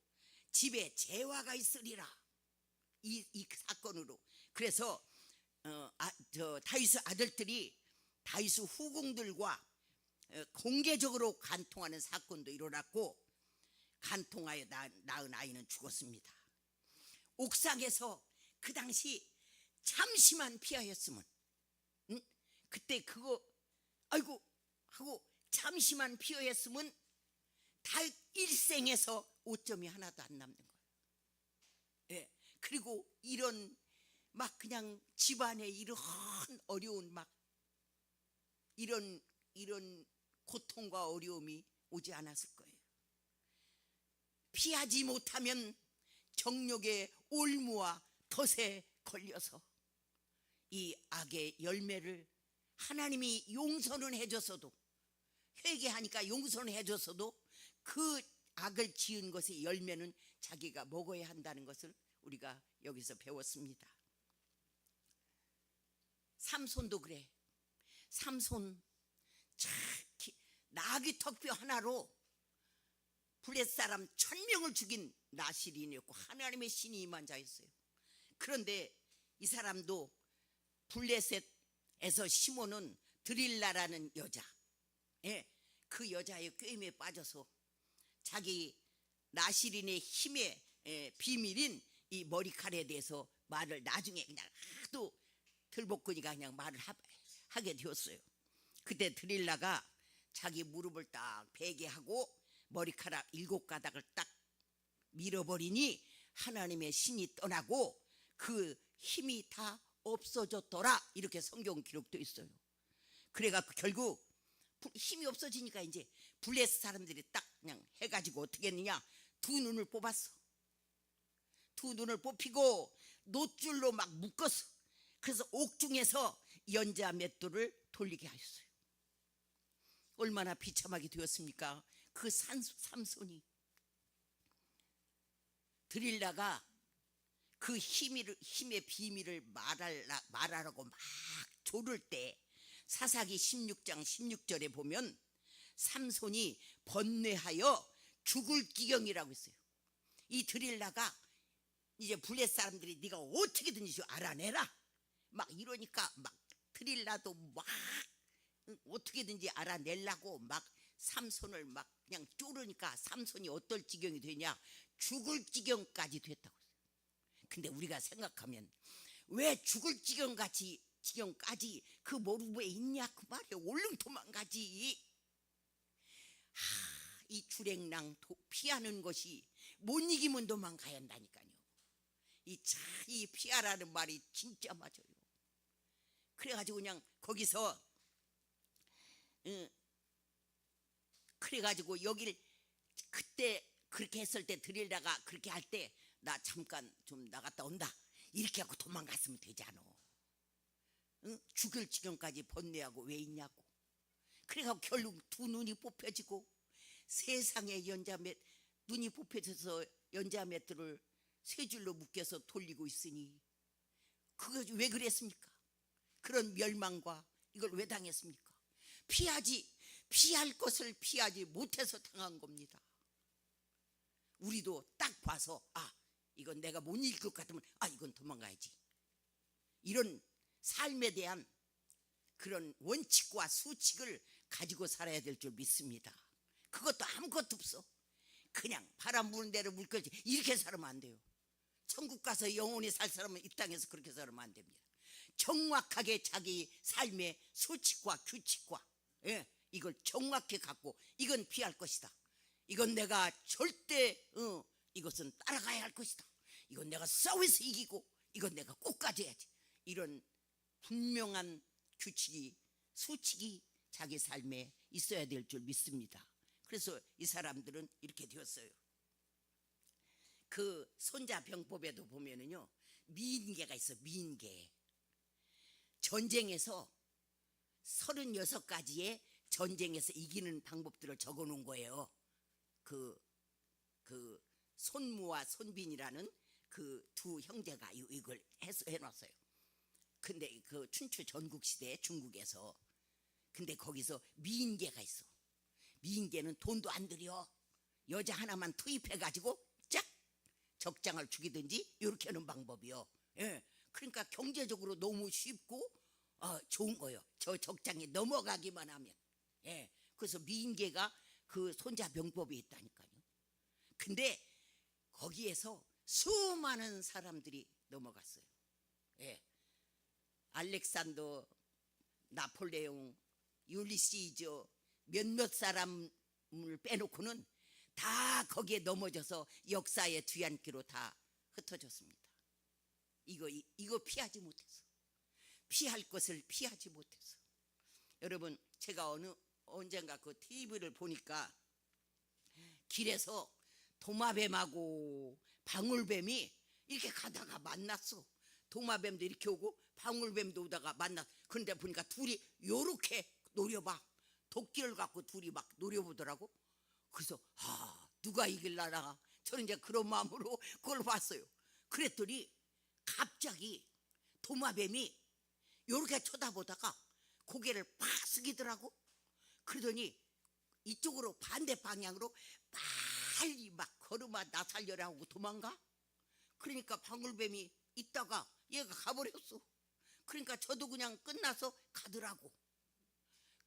D: 집에 재화가 있으리라. 이 사건으로. 그래서 다윗의 아들들이 다윗의 후궁들과 공개적으로 간통하는 사건도 일어났고 간통하여 낳은 아이는 죽었습니다. 옥상에서 그 당시 잠시만 피하였으면 그때 그거 아이고 하고 잠시만 피하였으면 다윗 일생에서 오점이 하나도 안 남는 거예요. 예. 그리고 이런 막 그냥 집안에 이런 어려운 막 이런 고통과 어려움이 오지 않았을 거예요. 피하지 못하면 정욕의 올무와 덫에 걸려서 이 악의 열매를 하나님이 용서는 해줬어도 회개하니까 용서는 해줬어도 그 악을 지은 것의 열매는 자기가 먹어야 한다는 것을 우리가 여기서 배웠습니다. 삼손도 그래. 삼손 나귀 턱뼈 하나로 블레셋 사람 1000명을 죽인 나실인이었고 하나님의 신이 임한 자였어요. 그런데 이 사람도 블레셋에서 시몬은 드릴라라는 여자, 그 여자의 꾀임에 빠져서 자기 나실인의 힘의 비밀인 이 머리칼에 대해서 말을 나중에 그냥 하도 들볶으니까 그냥 말을 하게 되었어요. 그때 드릴라가 자기 무릎을 딱 베게 하고 머리카락 7가닥을 딱 밀어버리니 하나님의 신이 떠나고 그 힘이 다 없어졌더라. 이렇게 성경 기록되어 있어요. 그래갖고 결국 힘이 없어지니까 이제 블레셋 사람들이 딱 그냥 해가지고 어떻게 했느냐, 2눈을 뽑았어. 2눈을 뽑히고 놋줄로 막 묶었어. 그래서 옥중에서 연자 맷돌을 돌리게 하였어요. 얼마나 비참하게 되었습니까? 그 삼손이 드릴라가 그 힘의 비밀을 말하라고 막 조를 때 사사기 16장 16절에 보면 삼손이 번뇌하여 죽을 지경이라고 했어요. 이 드릴라가 이제 블레 사람들이 네가 어떻게든지 좀 알아내라 막 이러니까 막 드릴라도 막 어떻게든지 알아내려고 막 삼손을 막 그냥 쪼르니까 삼손이 어떨 지경이 되냐, 죽을 지경까지 됐다고 했어요. 근데 우리가 생각하면 왜 죽을 지경까지 그 모르부에 있냐 그 말이야. 얼른 도망가지. 이 주랭랑 피하는 것이 못 이기면 도망가야 한다니까요. 이 피하라는 말이 진짜 맞아요. 그래가지고 그냥 거기서 그래가지고 여길 그때 그렇게 했을 때 드릴다가 그렇게 할 때 나 잠깐 좀 나갔다 온다 이렇게 하고 도망갔으면 되잖아. 죽을 지경까지 번뇌하고 왜 있냐고. 그래가지고 결국 두 눈이 뽑혀지고 세상에 연자맷 눈이 뽑혀져서 연자맷들을 세 줄로 묶여서 돌리고 있으니 그거 왜 그랬습니까? 그런 멸망과 이걸 왜 당했습니까? 피할 것을 피하지 못해서 당한 겁니다. 우리도 딱 봐서 이건 내가 못 이길 것 같으면 이건 도망가야지. 이런 삶에 대한 그런 원칙과 수칙을 가지고 살아야 될 줄 믿습니다. 그것도 아무것도 없어. 그냥 바람 부는 대로 물 거지. 이렇게 살면 안 돼요. 천국 가서 영원히 살 사람은 이 땅에서 그렇게 살면 안 됩니다. 정확하게 자기 삶의 수칙과 규칙과 이걸 정확히 갖고 이건 피할 것이다. 이건 내가 절대 이것은 따라가야 할 것이다. 이건 내가 싸워서 이기고 이건 내가 꼭 가져야지. 이런 분명한 규칙이 수칙이 자기 삶에 있어야 될 줄 믿습니다. 그래서 이 사람들은 이렇게 되었어요. 그 손자병법에도 보면은요 미인계가 있어. 미인계. 전쟁에서 36가지의 전쟁에서 이기는 방법들을 적어 놓은 거예요. 그 손무와 손빈이라는 그 두 형제가 이걸 해놨어요. 근데 그 춘추 전국시대 중국에서 근데 거기서 미인계가 있어. 미인계는 돈도 안 들여. 여자 하나만 투입해가지고 쫙 적장을 죽이든지 이렇게 하는 방법이요. 그러니까 경제적으로 너무 쉽고 좋은 거예요. 저 적장에 넘어가기만 하면. 그래서 미인계가 그 손자병법이 있다니까요. 근데 거기에서 수많은 사람들이 넘어갔어요. 알렉산더, 나폴레옹, 율리시즈 몇몇 사람을 빼놓고는 다 거기에 넘어져서 역사의 뒤안길로 다 흩어졌습니다. 이거 피하지 못해서. 피할 것을 피하지 못해서. 여러분 제가 언젠가 그 TV를 보니까 길에서 도마뱀하고 방울뱀이 이렇게 가다가 만났어. 도마뱀도 이렇게 오고 방울뱀도 오다가 만났어. 그런데 보니까 둘이 요렇게 노려봐. 도끼를 갖고 둘이 막 노려보더라고. 그래서 누가 이길라나 저는 이제 그런 마음으로 그걸 봤어요. 그랬더니 갑자기 도마뱀이 요렇게 쳐다보다가 고개를 팍 숙이더라고. 그러더니 이쪽으로 반대 방향으로 빨리 막 걸음아 나 살려라 하고 도망가. 그러니까 방울뱀이 있다가 얘가 가버렸어. 그러니까 저도 그냥 끝나서 가더라고.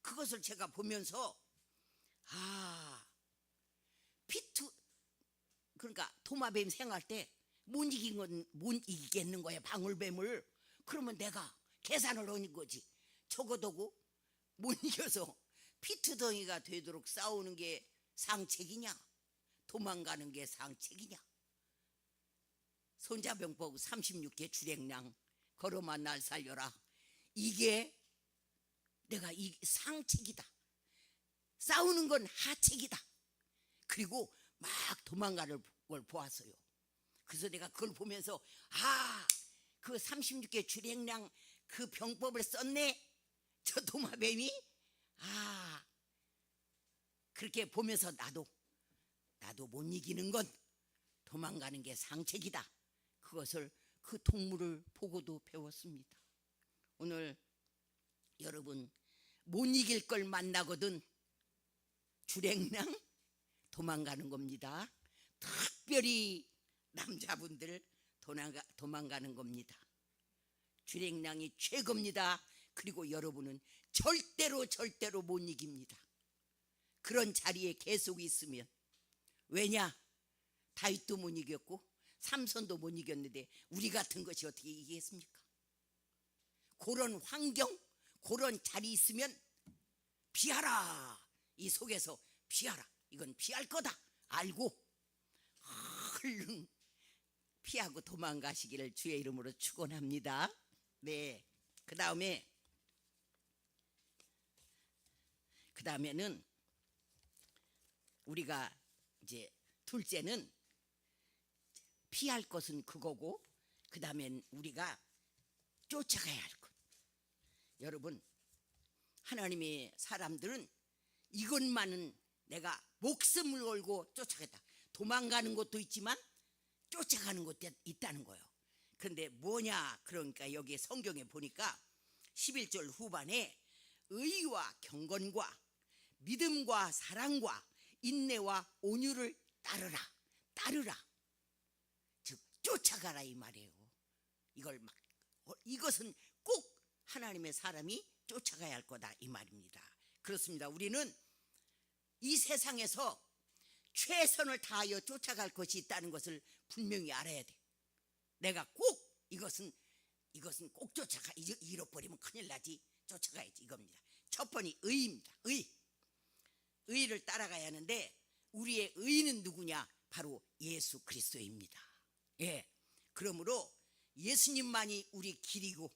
D: 그것을 제가 보면서 그러니까 도마뱀 생활 때 못 이기겠는 거야 방울뱀을. 그러면 내가 계산을 하는 거지. 적어도 못 이겨서 피투덩이가 되도록 싸우는 게 상책이냐 도망가는 게 상책이냐. 손자병법 36개 주랭랑 걸어마 날 살려라. 이게 내가 이 상책이다. 싸우는 건 하책이다. 그리고 막 도망가는 걸 보았어요. 그래서 내가 그걸 보면서 그 36개 주랭랑 그 병법을 썼네. 저 도마뱀이 그렇게 보면서 나도 못 이기는 건 도망가는 게 상책이다. 그것을 그 동물을 보고도 배웠습니다. 오늘 여러분 못 이길 걸 만나거든 주랭랑 도망가는 겁니다. 특별히 남자분들 도망가는 겁니다. 주랭랑이 최고입니다. 그리고 여러분은 절대로 못 이깁니다. 그런 자리에 계속 있으면. 왜냐? 다윗도 못 이겼고 삼손도 못 이겼는데 우리 같은 것이 어떻게 이기겠습니까? 그런 환경, 그런 자리 있으면 피하라. 이 속에서 피하라. 이건 피할 거다 알고 얼른 피하고 도망가시기를 주의 이름으로 축원합니다. 네. 그다음에는 우리가 이제 둘째는 피할 것은 그거고, 그다음엔 우리가 쫓아가야 할 것. 여러분, 하나님의 사람들은 이것만은 내가 목숨을 걸고 쫓아가겠다. 도망가는 것도 있지만 쫓아가는 것도 있다는 거예요. 그런데 뭐냐? 그러니까 여기 성경에 보니까 11절 후반에 의와 경건과 믿음과 사랑과 인내와 온유를 따르라. 즉 쫓아가라 이 말이에요. 이것은 꼭 하나님의 사람이 쫓아가야 할 거다 이 말입니다. 그렇습니다. 우리는 이 세상에서 최선을 다하여 쫓아갈 것이 있다는 것을 분명히 알아야 돼. 내가 꼭 이것은 꼭 쫓아가. 잃어버리면 큰일 나지. 쫓아가야지 이겁니다. 첫 번이 의입니다. 의를 따라가야 하는데 우리의 의는 누구냐? 바로 예수 그리스도입니다. 예. 그러므로 예수님만이 우리 길이고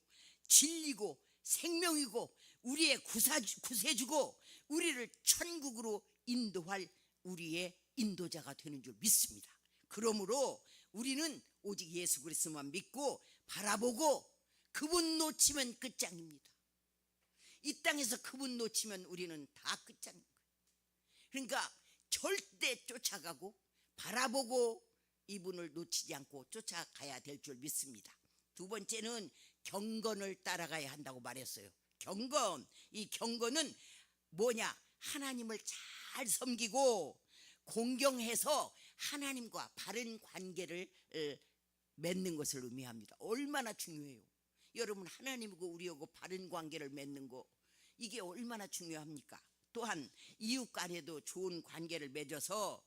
D: 진리고 생명이고 우리의 구세주고 우리를 천국으로 인도할 우리의 인도자가 되는 줄 믿습니다. 그러므로 우리는 오직 예수 그리스도만 믿고 바라보고 그분 놓치면 끝장입니다. 이 땅에서 그분 놓치면 우리는 다 끝장인 거예요. 그러니까 절대 쫓아가고 바라보고 이분을 놓치지 않고 쫓아가야 될 줄 믿습니다. 두 번째는 경건을 따라가야 한다고 말했어요. 경건, 이 경건은 뭐냐? 하나님을 잘 섬기고 공경해서 하나님과 바른 관계를 맺는 것을 의미합니다. 얼마나 중요해요. 여러분, 하나님하고 우리하고 바른 관계를 맺는 거, 이게 얼마나 중요합니까? 또한 이웃 간에도 좋은 관계를 맺어서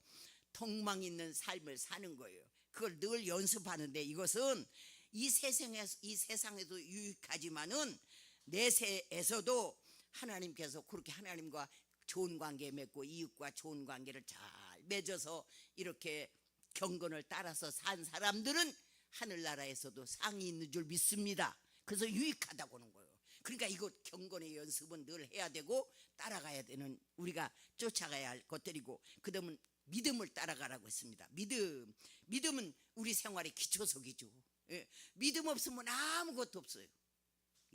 D: 덕망 있는 삶을 사는 거예요. 그걸 늘 연습하는데 이것은 이 세상에도 유익하지만은 내세에서도 하나님께서 그렇게 하나님과 좋은 관계 맺고 이웃과 좋은 관계를 잘 맺어서 이렇게 경건을 따라서 산 사람들은 하늘나라에서도 상이 있는 줄 믿습니다. 그래서 유익하다고 하는 거예요. 그러니까 이거 경건의 연습은 늘 해야 되고 따라가야 되는, 우리가 쫓아가야 할 것들이고, 그다음은 믿음을 따라가라고 했습니다. 믿음은 우리 생활의 기초석이죠. 예. 믿음 없으면 아무것도 없어요.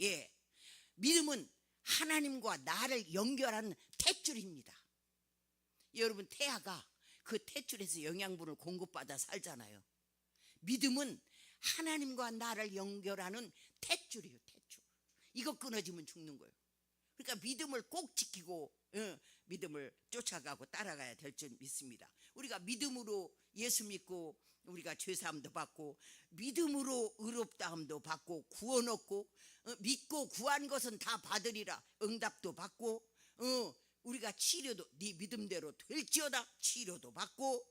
D: 예. 믿음은 하나님과 나를 연결하는 탯줄입니다. 여러분, 태아가 그 탯줄에서 영양분을 공급받아 살잖아요. 믿음은 하나님과 나를 연결하는 탯줄이에요. 탯줄. 이거 끊어지면 죽는 거예요. 그러니까 믿음을 꼭 지키고 믿음을 쫓아가고 따라가야 될 줄 믿습니다. 우리가 믿음으로 예수 믿고 우리가 죄사함도 받고 믿음으로 의롭다함도 받고 구원 얻고 믿고 구한 것은 다 받으리라 응답도 받고 우리가 치료도 네 믿음대로 될지어다 치료도 받고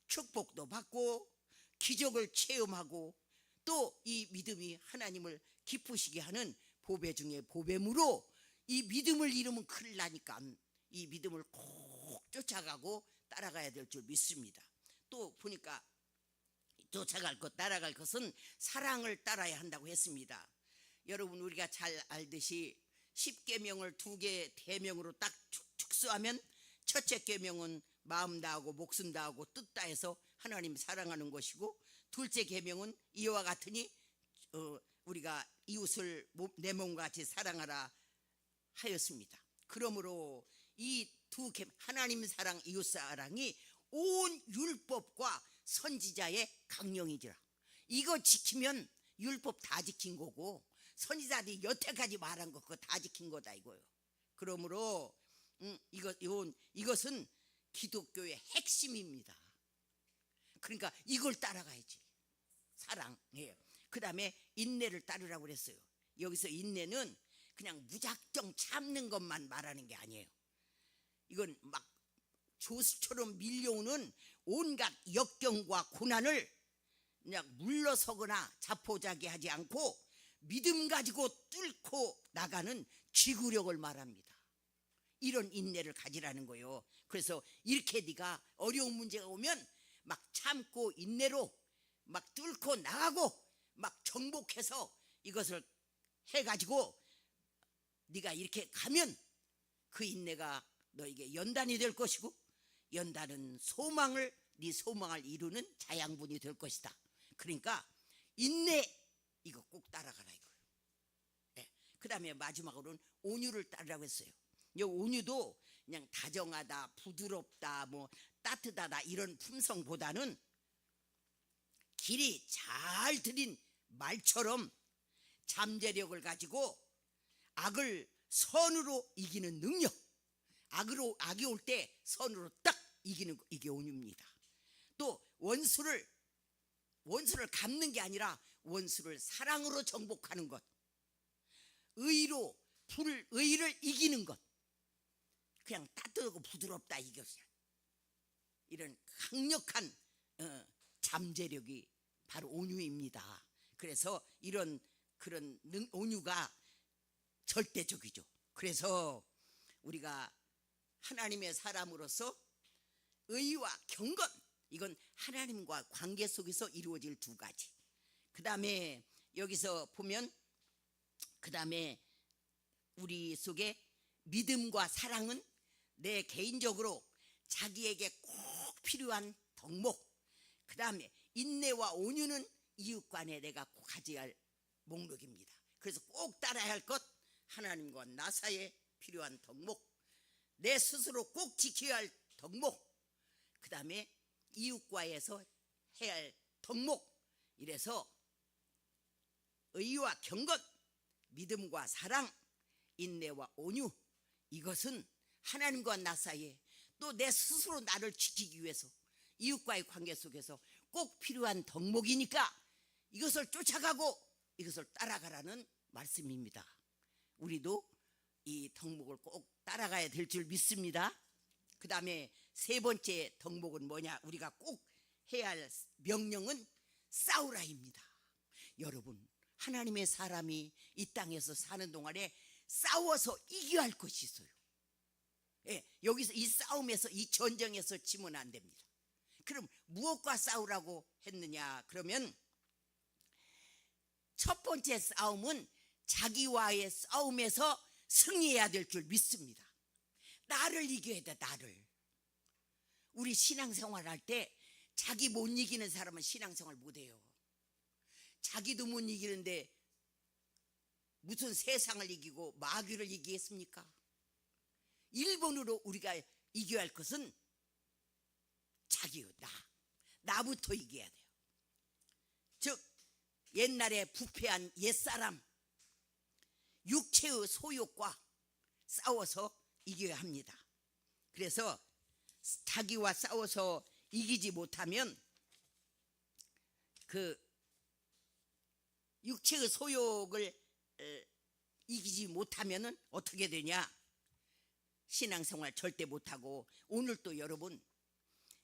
D: 축복도 받고 기적을 체험하고 또 이 믿음이 하나님을 기쁘시게 하는 보배 중에 보배므로 이 믿음을 잃으면 큰일 나니까 이 믿음을 꼭 쫓아가고 따라가야 될 줄 믿습니다. 또 보니까 쫓아갈 것, 따라갈 것은 사랑을 따라야 한다고 했습니다. 여러분, 우리가 잘 알듯이 10계명을 2개 대명으로 딱 축소하면 첫째 계명은 마음 다하고 목숨 다하고 뜻 다해서 하나님 사랑하는 것이고, 둘째 계명은 이와 같으니 우리가 이웃을 내 몸과 같이 사랑하라 하였습니다. 그러므로 이 하나님 사랑 이웃 사랑이 온 율법과 선지자의 강령이지라. 이거 지키면 율법 다 지킨 거고 선지자들이 여태까지 말한 거 그거 다 지킨 거다 이거요. 그러므로 이것은 기독교의 핵심입니다. 그러니까 이걸 따라가야지. 사랑해요. 그 다음에 인내를 따르라고 그랬어요. 여기서 인내는 그냥 무작정 참는 것만 말하는 게 아니에요. 이건 막 조수처럼 밀려오는 온갖 역경과 고난을 그냥 물러서거나 자포자기하지 않고 믿음 가지고 뚫고 나가는 지구력을 말합니다. 이런 인내를 가지라는 거예요. 그래서 이렇게 네가 어려운 문제가 오면 막 참고 인내로 막 뚫고 나가고 막 정복해서 이것을 해가지고 네가 이렇게 가면 그 인내가 너에게 연단이 될 것이고 연단은 네 소망을 이루는 자양분이 될 것이다. 그러니까 인내 이거 꼭 따라가라 이거예요. 네. 그 다음에 마지막으로는 온유를 따르라고 했어요. 이 온유도 그냥 다정하다, 부드럽다, 뭐 따뜻하다 이런 품성보다는 길이 잘 들인 말처럼 잠재력을 가지고 악을 선으로 이기는 능력, 악이 올 때 선으로 딱 이기는 거, 이게 온유입니다. 또 원수를 갚는 게 아니라 원수를 사랑으로 정복하는 것, 의를 이기는 것, 그냥 따뜻하고 부드럽다 이것이야. 이런 강력한 잠재력이 바로 온유입니다. 그래서 그런 온유가 절대적이죠. 그래서 우리가 하나님의 사람으로서 의와 경건, 이건 하나님과 관계 속에서 이루어질 두 가지. 그 다음에 여기서 보면 그 다음에 우리 속에 믿음과 사랑은 내 개인적으로 자기에게 꼭 필요한 덕목, 그 다음에 인내와 온유는 이웃 간에 내가 꼭 가져야 할 목록입니다. 그래서 꼭 따라야 할 것, 하나님과 나 사이에 필요한 덕목, 내 스스로 꼭 지켜야 할 덕목, 그 다음에 이웃과에서 해야 할 덕목. 이래서 의와 경건, 믿음과 사랑, 인내와 온유, 이것은 하나님과 나 사이에 또 내 스스로 나를 지키기 위해서 이웃과의 관계 속에서 꼭 필요한 덕목이니까 이것을 쫓아가고 이것을 따라가라는 말씀입니다. 우리도 이 덕목을 꼭 따라가야 될 줄 믿습니다. 그 다음에 세 번째 덕목은 뭐냐? 우리가 꼭 해야 할 명령은 싸우라입니다. 여러분, 하나님의 사람이 이 땅에서 사는 동안에 싸워서 이겨야 할 것이 있어요. 예, 여기서 이 싸움에서, 이 전쟁에서 지면 안 됩니다. 그럼 무엇과 싸우라고 했느냐? 그러면 첫 번째 싸움은 자기와의 싸움에서 승리해야 될 줄 믿습니다. 나를 이겨야 돼, 나를. 우리 신앙생활 할 때 자기 못 이기는 사람은 신앙생활 못해요. 자기도 못 이기는데 무슨 세상을 이기고 마귀를 이기겠습니까? 1번으로 우리가 이겨야 할 것은 자기요, 나부터 이겨야 돼요. 즉 옛날에 부패한 옛사람, 육체의 소욕과 싸워서 이겨야 합니다. 그래서 자기와 싸워서 이기지 못하면 그 육체의 소욕을 이기지 못하면은 어떻게 되냐? 신앙생활 절대 못하고, 오늘 또 여러분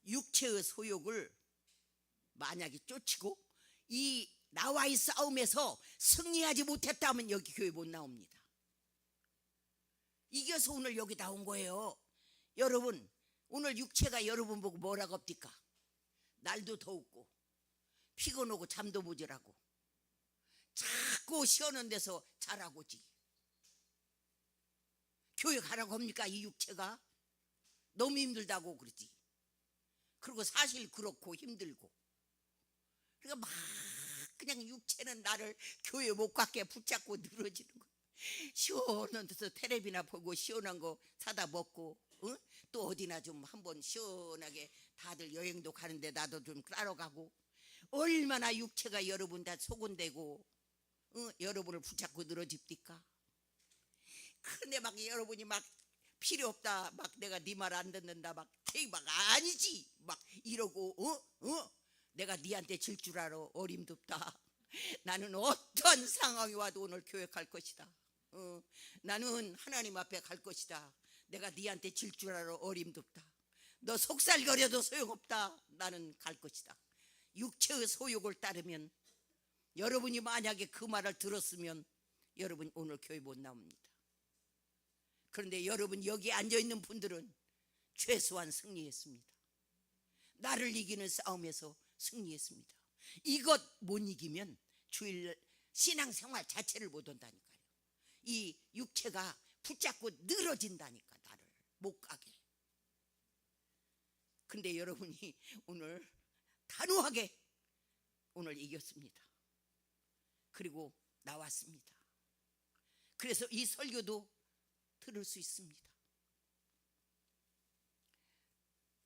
D: 육체의 소욕을 만약에 쫓고 이 나와의 싸움에서 승리하지 못했다면 여기 교회 못 나옵니다. 이겨서 오늘 여기 나온 거예요. 여러분, 오늘 육체가 여러분 보고 뭐라고 합니까? 날도 더웠고 피곤하고 잠도 모자라고 자꾸 시원한 데서 자라고지. 교회 가라고 합니까? 이 육체가 너무 힘들다고 그러지. 그리고 사실 그렇고 힘들고, 그러니까 막 그냥 육체는 나를 교회 못 가게 붙잡고 늘어지는 거야. 시원한 데서 텔레비나 보고 시원한 거 사다 먹고 어? 또 어디나 좀 한번 시원하게 다들 여행도 가는데 나도 좀 따러 가고 얼마나 육체가 여러분 다 소곤되고 여러분을 붙잡고 늘어집니까? 근데 막 여러분이 막 필요 없다 막 내가 네 말 안 듣는다 막 아니지 막 이러고 내가 네한테 질 줄 알아 어림덥다. 나는 어떤 상황이 와도 오늘 교회 갈 것이다. 나는 하나님 앞에 갈 것이다. 내가 네한테 질 줄 알아 어림덥다. 너 속살거려도 소용없다. 나는 갈 것이다. 육체의 소욕을 따르면 여러분이 만약에 그 말을 들었으면 여러분 오늘 교회 못 나옵니다. 그런데 여러분 여기 앉아있는 분들은 최소한 승리했습니다. 나를 이기는 싸움에서 승리했습니다. 이것 못 이기면 주일 신앙생활 자체를 못 한다니까요. 이 육체가 붙잡고 늘어진다니까 나를 못 가게. 근데 여러분이 오늘 단호하게 오늘 이겼습니다. 그리고 나왔습니다. 그래서 이 설교도 들을 수 있습니다.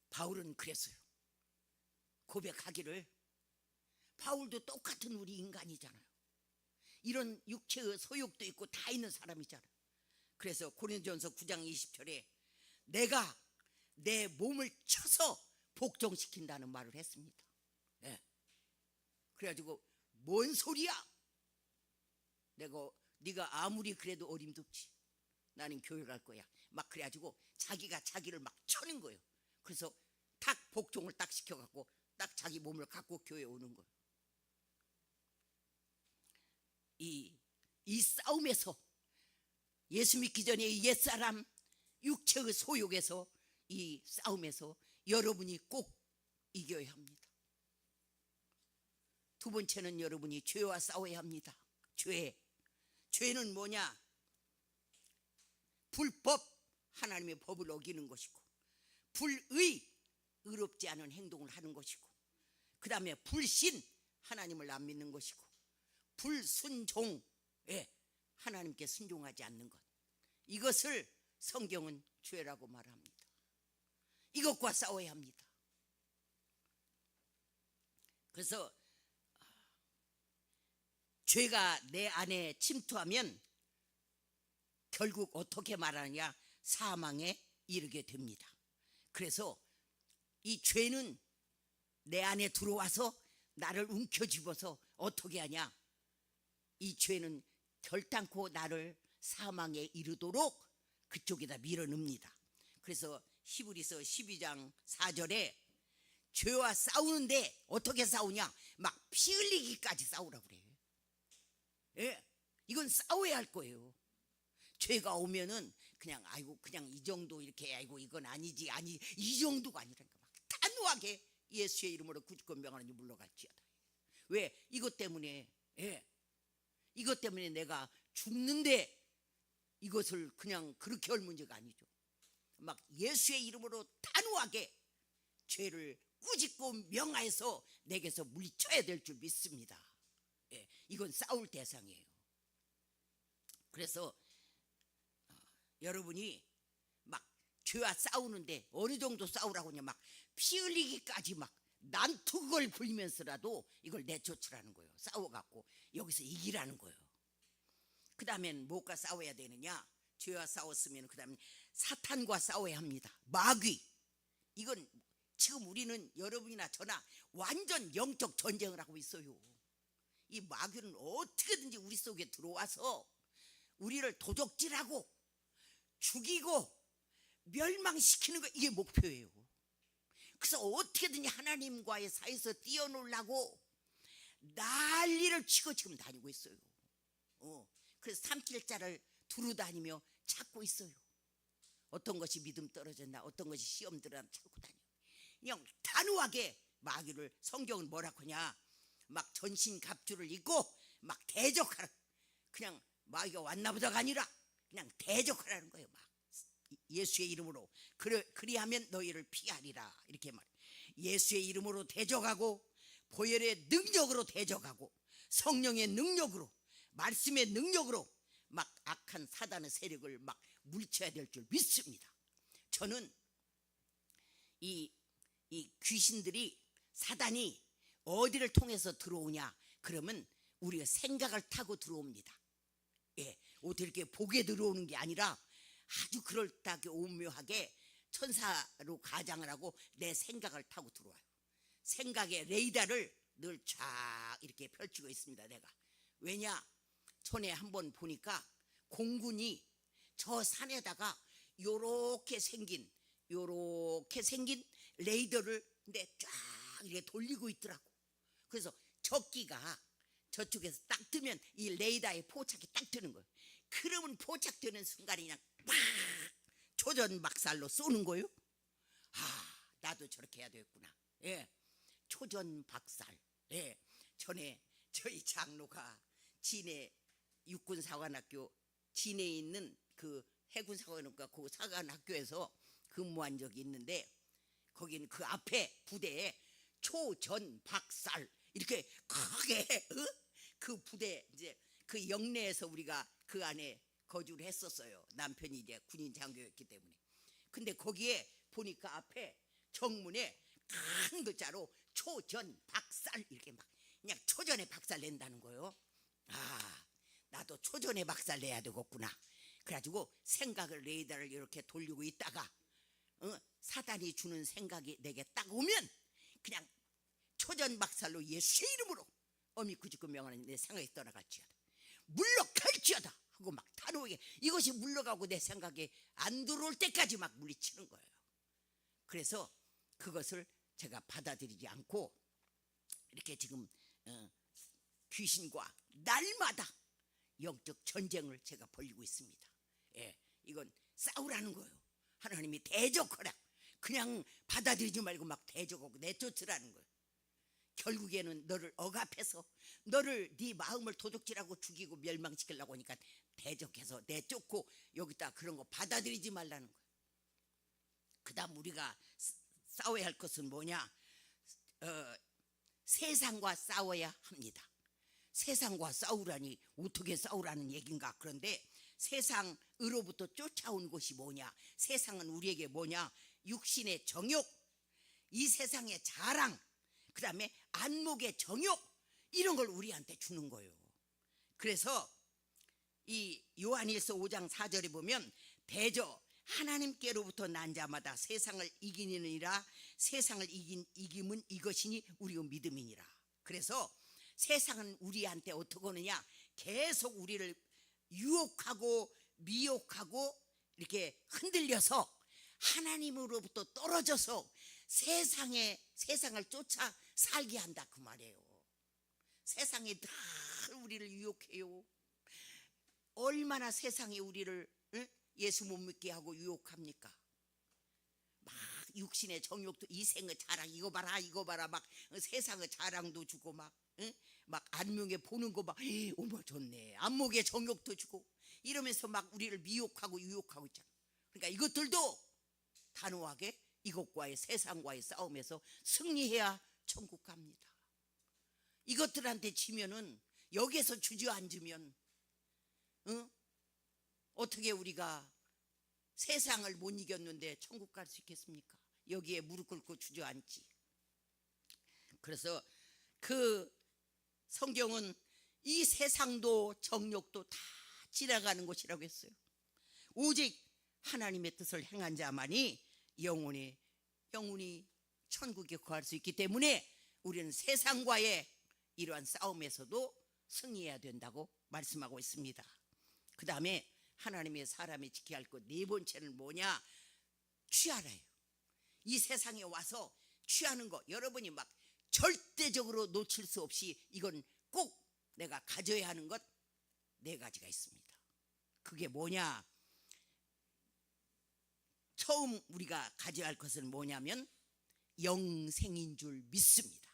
D: 바울은 그랬어요. 고백하기를 바울도 똑같은 우리 인간이잖아요. 이런 육체의 소욕도 있고 다 있는 사람이잖아요. 그래서 고린도전서 9장 20절에 내가 내 몸을 쳐서 복종시킨다는 말을 했습니다. 네. 그래가지고 뭔 소리야? 네가 아무리 그래도 어림덥지. 나는 교회 갈 거야. 막 그래가지고 자기가 자기를 막 쳐는 거예요. 그래서 딱 복종을 딱 시켜갖고 딱 자기 몸을 갖고 교회에 오는 거예요. 이 싸움에서 예수 믿기 전에 이 옛사람 육체의 소욕에서 이 싸움에서 여러분이 꼭 이겨야 합니다. 두 번째는 여러분이 죄와 싸워야 합니다. 죄는 뭐냐? 불법 하나님의 법을 어기는 것이고 의롭지 않은 행동을 하는 것이고 그 다음에 불신 하나님을 안 믿는 것이고 불순종 하나님께 순종하지 않는 것 이것을 성경은 죄라고 말합니다. 이것과 싸워야 합니다. 그래서 죄가 내 안에 침투하면 결국 어떻게 말하느냐? 사망에 이르게 됩니다. 그래서 이 죄는 내 안에 들어와서 나를 움켜쥐어서 어떻게 하냐? 이 죄는 결단코 나를 사망에 이르도록 그쪽에다 밀어넣습니다. 그래서 히브리서 12장 4절에 죄와 싸우는데 어떻게 싸우냐? 막 피 흘리기까지 싸우라고 그래요. 예, 이건 싸워야 할 거예요. 죄가 오면은 그냥 그냥 이 정도 이렇게 이건 아니지 이 정도가 아니라니까 막 단호하게 예수의 이름으로 구주권 명하노니 물러갈지어다. 왜? 이것 때문에 이것 때문에 내가 죽는데 이것을 그냥 그렇게 할 문제가 아니죠. 막 예수의 이름으로 단호하게 죄를 꾸짖고 명하여서 내게서 물리쳐야 될 줄 믿습니다. 이건 싸울 대상이에요. 그래서 여러분이 막 죄와 싸우는데 어느 정도 싸우라고 하냐? 막 피 흘리기까지 막 난투극을 불면서라도 이걸 내쫓으라는 거예요. 싸워갖고 여기서 이기라는 거예요. 그 다음엔 뭐가 싸워야 되느냐? 죄와 싸웠으면 그 다음에 사탄과 싸워야 합니다. 마귀. 이건 지금 우리는 여러분이나 저나 완전 영적 전쟁을 하고 있어요. 이 마귀는 어떻게든지 우리 속에 들어와서 우리를 도적질하고 죽이고 멸망시키는 거 이게 목표예요. 그래서 어떻게든지 하나님과의 사이에서 뛰어놀라고 난리를 치고 지금 다니고 있어요. 그래서 삼킬자를 두루 다니며 찾고 있어요. 어떤 것이 믿음 떨어졌나, 어떤 것이 시험 들어나 찾고 다녀. 그냥 단호하게 마귀를 성경은 뭐라고 하냐? 막 전신갑주를 입고 막 대적하라. 그냥 마귀가 왔나보다가 아니라 그냥 대적하라는 거예요. 막 예수의 이름으로 그리하면 너희를 피하리라 이렇게 말해. 예수의 이름으로 대적하고 보혈의 능력으로 대적하고 성령의 능력으로 말씀의 능력으로 막 악한 사단의 세력을 막 물리쳐야 될 줄 믿습니다. 저는 이 귀신들이 사단이 어디를 통해서 들어오냐 그러면 우리가 생각을 타고 들어옵니다. 예, 어떻게 이렇게 보게 들어오는 게 아니라 아주 그럴듯하게 오묘하게 천사로 가장을 하고 내 생각을 타고 들어와요. 생각의 레이더를 늘 쫙 이렇게 펼치고 있습니다. 내가 왜냐 전에 한번 보니까 공군이 저 산에다가 요렇게 생긴 레이더를 근데 쫙 이렇게 돌리고 있더라고. 그래서 적기가 저쪽에서 딱 뜨면 이 레이더에 포착이 딱 뜨는 거예요. 그러면 포착되는 순간에 그냥 막 초전박살로 쏘는 거예요. 아, 나도 저렇게 해야 되겠구나. 예, 초전박살. 예, 전에 저희 장로가 진해 육군사관학교 진해에 있는 그 해군사관학교 그 사관학교에서 근무한 적이 있는데 거기는 그 앞에 부대에 초전박살 이렇게 크게 그 부대 이제 그 영내에서 우리가 그 안에 거주를 했었어요. 남편이 이제 군인 장교였기 때문에. 근데 거기에 보니까 앞에 정문에 큰 글자로 초전박살 이렇게 막 그냥 초전에 박살 낸다는 거예요. 아, 나도 초전에 박살 내야 되겠구나. 그래가지고 생각을 레이더를 이렇게 돌리고 있다가 사단이 주는 생각이 내게 딱 오면 그냥 초전박살로 예수의 이름으로 어미꾸짓고 명하는 내 생각이 떠나갈지어다. 물러갈지어다 하고 막 단호하게 이것이 물러가고 내 생각에 안 들어올 때까지 막 물리치는 거예요. 그래서 그것을 제가 받아들이지 않고 이렇게 지금 귀신과 날마다 영적 전쟁을 제가 벌이고 있습니다. 예, 이건 싸우라는 거예요. 하나님이 대적하라. 그냥 받아들이지 말고 막 대적하고 내쫓으라는 거예요. 결국에는 너를 억압해서 너를 네 마음을 도둑질하고 죽이고 멸망시키려고 하니까 대적해서 내쫓고 여기다 그런 거 받아들이지 말라는 거예요. 그 다음 우리가 싸워야 할 것은 뭐냐? 세상과 싸워야 합니다. 세상과 싸우라니 어떻게 싸우라는 얘긴가? 그런데 세상으로부터 쫓아온 것이 뭐냐? 세상은 우리에게 뭐냐? 육신의 정욕, 이 세상의 자랑, 그 다음에 안목의 정욕 이런 걸 우리한테 주는 거예요. 그래서 이 요한일서 5장 4절에 보면 대저 하나님께로부터 난 자마다 세상을 이기느니라. 세상을 이김은 이것이니 우리의 믿음이니라. 그래서 세상은 우리한테 어떻게 하느냐? 계속 우리를 유혹하고 미혹하고 이렇게 흔들려서 하나님으로부터 떨어져서 세상을 쫓아 살게 한다 그 말이에요. 세상이 다 우리를 유혹해요. 얼마나 세상이 우리를 예수 못 믿게 하고 유혹합니까? 막 육신의 정욕도 이생의 자랑 이거 봐라 막 세상의 자랑도 주고 막 안목에 보는 거 막 어머 좋네 안목에 정욕도 주고 이러면서 막 우리를 미혹하고 유혹하고 있잖아. 그러니까 이것들도 단호하게 이것과의 세상과의 싸움에서 승리해야 천국 갑니다. 이것들한테 지면은 여기에서 주저앉으면 어떻게 우리가 세상을 못 이겼는데 천국 갈 수 있겠습니까? 여기에 무릎 꿇고 주저앉지. 그래서 그 성경은 이 세상도 정욕도 다 지나가는 것이라고 했어요. 오직 하나님의 뜻을 행한 자만이 영원히 천국에 거할 수 있기 때문에 우리는 세상과의 이러한 싸움에서도 승리해야 된다고 말씀하고 있습니다. 그 다음에 하나님의 사람이 지켜야 할 것 네 번째는 뭐냐? 취하라요. 이 세상에 와서 취하는 거 여러분이 막 절대적으로 놓칠 수 없이 이건 꼭 내가 가져야 하는 것 네 가지가 있습니다. 그게 뭐냐? 처음 우리가 가져야 할 것은 뭐냐면 영생인 줄 믿습니다.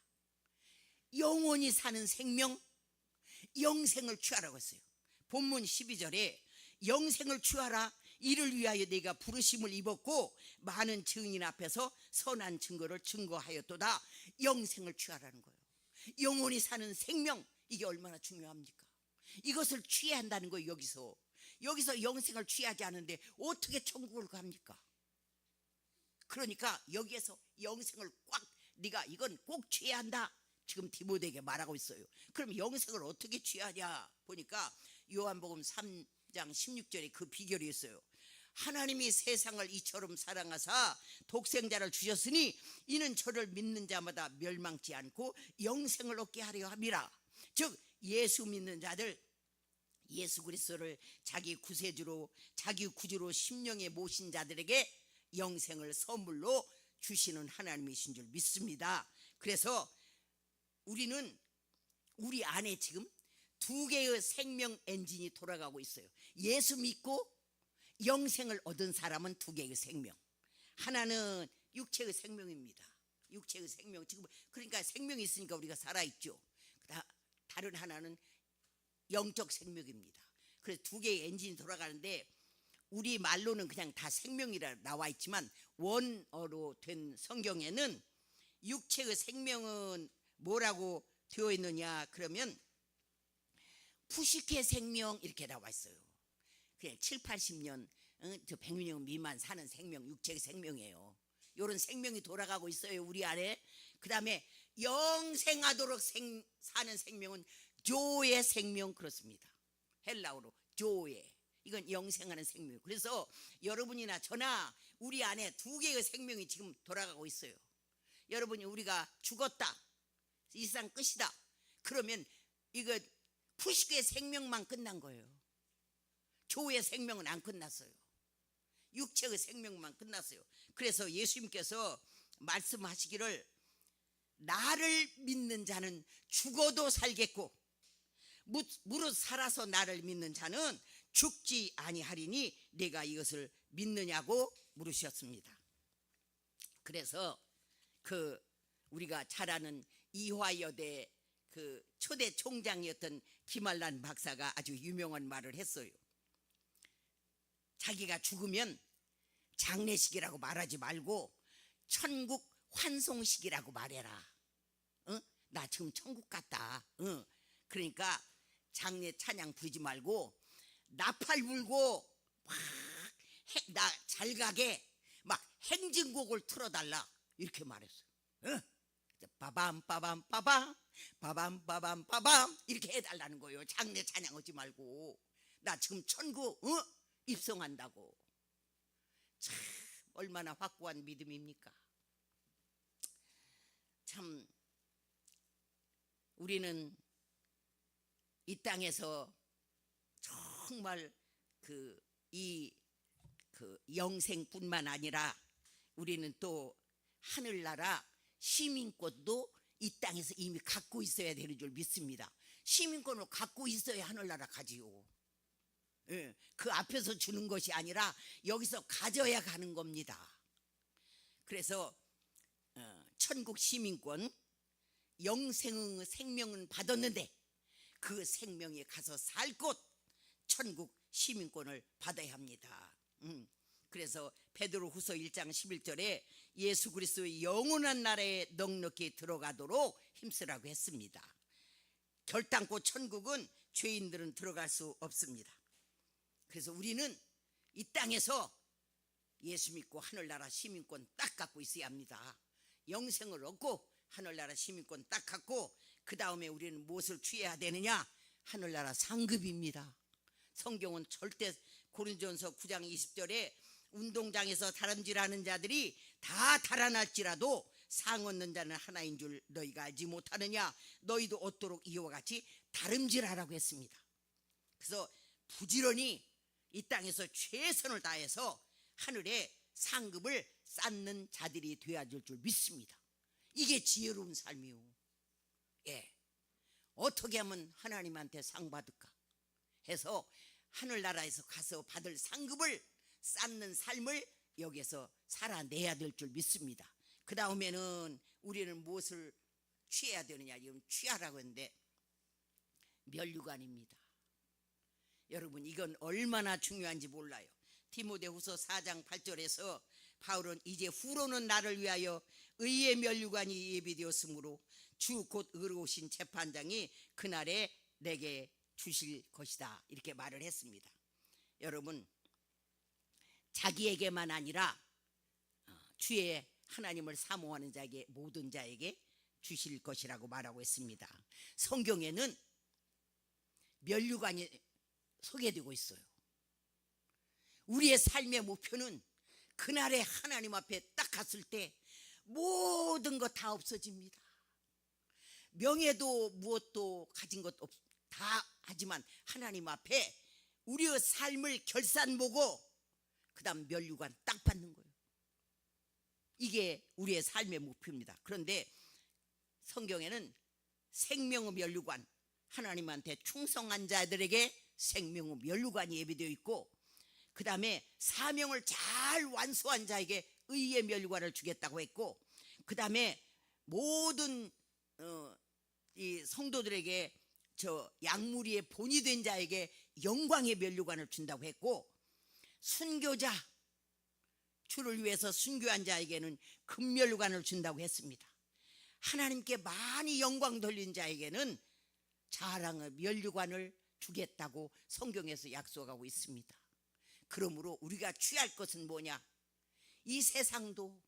D: 영원히 사는 생명, 영생을 취하라고 했어요. 본문 12절에 영생을 취하라. 이를 위하여 내가 부르심을 입었고 많은 증인 앞에서 선한 증거를 증거하였도다. 영생을 취하라는 거예요. 영원히 사는 생명, 이게 얼마나 중요합니까? 이것을 취해야 한다는 거예요. 여기서 영생을 취하지 않은데 어떻게 천국을 갑니까? 그러니까 여기에서 영생을 꽉 네가 이건 꼭 취해야 한다. 지금 디모데에게 말하고 있어요. 그럼 영생을 어떻게 취하냐 보니까 요한복음 3장 16절에 그 비결이 있어요. 하나님이 세상을 이처럼 사랑하사 독생자를 주셨으니 이는 저를 믿는 자마다 멸망치 않고 영생을 얻게 하려 함이라. 즉 예수 믿는 자들, 예수 그리스도를 자기 구세주로 자기 구주로 심령에 모신 자들에게 영생을 선물로 주시는 하나님이신 줄 믿습니다. 그래서 우리는 우리 안에 지금 두 개의 생명 엔진이 돌아가고 있어요. 예수 믿고 영생을 얻은 사람은 두 개의 생명. 하나는 육체의 생명입니다. 육체의 생명. 지금 그러니까 생명이 있으니까 우리가 살아있죠. 다른 하나는 영적 생명입니다. 그래서 두 개의 엔진이 돌아가는데 우리 말로는 그냥 다 생명이라 나와 있지만 원어로 된 성경에는 육체의 생명은 뭐라고 되어 있느냐 그러면 푸시케 생명 이렇게 나와 있어요. 그냥 7, 80년 저 100년 미만 사는 생명, 육체의 생명이에요. 이런 생명이 돌아가고 있어요 우리 안에. 그 다음에 영생하도록 사는 생명은 조의 생명 그렇습니다. 헬라어로 조의. 이건 영생하는 생명이에요. 그래서 여러분이나 저나 우리 안에 두 개의 생명이 지금 돌아가고 있어요. 여러분이 우리가 죽었다, 이 세상 끝이다 그러면 이거 푸시크의 생명만 끝난 거예요. 조의 생명은 안 끝났어요. 육체의 생명만 끝났어요. 그래서 예수님께서 말씀하시기를 나를 믿는 자는 죽어도 살겠고 무릇 살아서 나를 믿는 자는 죽지 아니하리니 내가 이것을 믿느냐고 물으셨습니다. 그래서 그 우리가 잘 아는 이화여대 그 초대 총장이었던 김알란 박사가 아주 유명한 말을 했어요. 자기가 죽으면 장례식이라고 말하지 말고 천국 환송식이라고 말해라. 나 지금 천국 갔다. 그러니까 장례 찬양 부르지 말고 나팔 불고 나 잘 가게 막 행진곡을 틀어달라 이렇게 말했어요. 빠밤 빠밤 빠밤 빠밤 빠밤 빠밤 이렇게 해달라는 거예요. 장례 찬양하지 말고 나 지금 천국 입성한다고. 참 얼마나 확고한 믿음입니까? 참 우리는 이 땅에서 정말 그 영생뿐만 아니라 우리는 또 하늘나라 시민권도 이 땅에서 이미 갖고 있어야 되는 줄 믿습니다. 시민권을 갖고 있어야 하늘나라 가지요. 예, 그 앞에서 주는 것이 아니라 여기서 가져야 가는 겁니다. 그래서 천국 시민권 영생의 생명은 받았는데 그 생명에 가서 살 곳 천국 시민권을 받아야 합니다. 그래서 베드로후서 1장 11절에 예수 그리스도의 영원한 나라에 넉넉히 들어가도록 힘쓰라고 했습니다. 결단코 천국은 죄인들은 들어갈 수 없습니다. 그래서 우리는 이 땅에서 예수 믿고 하늘나라 시민권 딱 갖고 있어야 합니다. 영생을 얻고 하늘나라 시민권 딱 갖고 그 다음에 우리는 무엇을 취해야 되느냐? 하늘나라 상급입니다. 성경은 절대 고린도전서 9장 20절에 운동장에서 다름질하는 자들이 다 달아날지라도 상 얻는 자는 하나인 줄 너희가 알지 못하느냐? 너희도 얻도록 이와 같이 다름질하라고 했습니다. 그래서 부지런히 이 땅에서 최선을 다해서 하늘의 상급을 쌓는 자들이 되어야 될 줄 믿습니다. 이게 지혜로운 삶이요. 예. 어떻게 하면 하나님한테 상 받을까 해서 하늘나라에서 가서 받을 상급을 쌓는 삶을 여기에서 살아내야 될 줄 믿습니다. 그 다음에는 우리는 무엇을 취해야 되느냐? 이건 취하라고 했는데 멸류관입니다. 여러분 이건 얼마나 중요한지 몰라요. 디모데후서 4장 8절에서 바울은 이제 후로는 나를 위하여 의의 멸류관이 예비되었으므로 주 곧 의로우신 재판장이 그날에 내게 주실 것이다 이렇게 말을 했습니다. 여러분 자기에게만 아니라 주의 하나님을 사모하는 자에게 모든 자에게 주실 것이라고 말하고 있습니다. 성경에는 면류관이 소개되고 있어요. 우리의 삶의 목표는 그날에 하나님 앞에 딱 갔을 때 모든 것 다 없어집니다. 명예도 무엇도 가진 것 다 하지만 하나님 앞에 우리의 삶을 결산보고 그 다음 면류관 딱 받는 거예요. 이게 우리의 삶의 목표입니다. 그런데 성경에는 생명의 면류관, 하나님한테 충성한 자들에게 생명의 면류관이 예비되어 있고, 그 다음에 사명을 잘 완수한 자에게 의의 면류관을 주겠다고 했고, 그 다음에 모든 이 성도들에게 저 양무리의 본이 된 자에게 영광의 면류관을 준다고 했고, 순교자, 주를 위해서 순교한 자에게는 금면류관을 준다고 했습니다. 하나님께 많이 영광 돌린 자에게는 자랑의 면류관을 주겠다고 성경에서 약속하고 있습니다. 그러므로 우리가 취할 것은 뭐냐? 이 세상도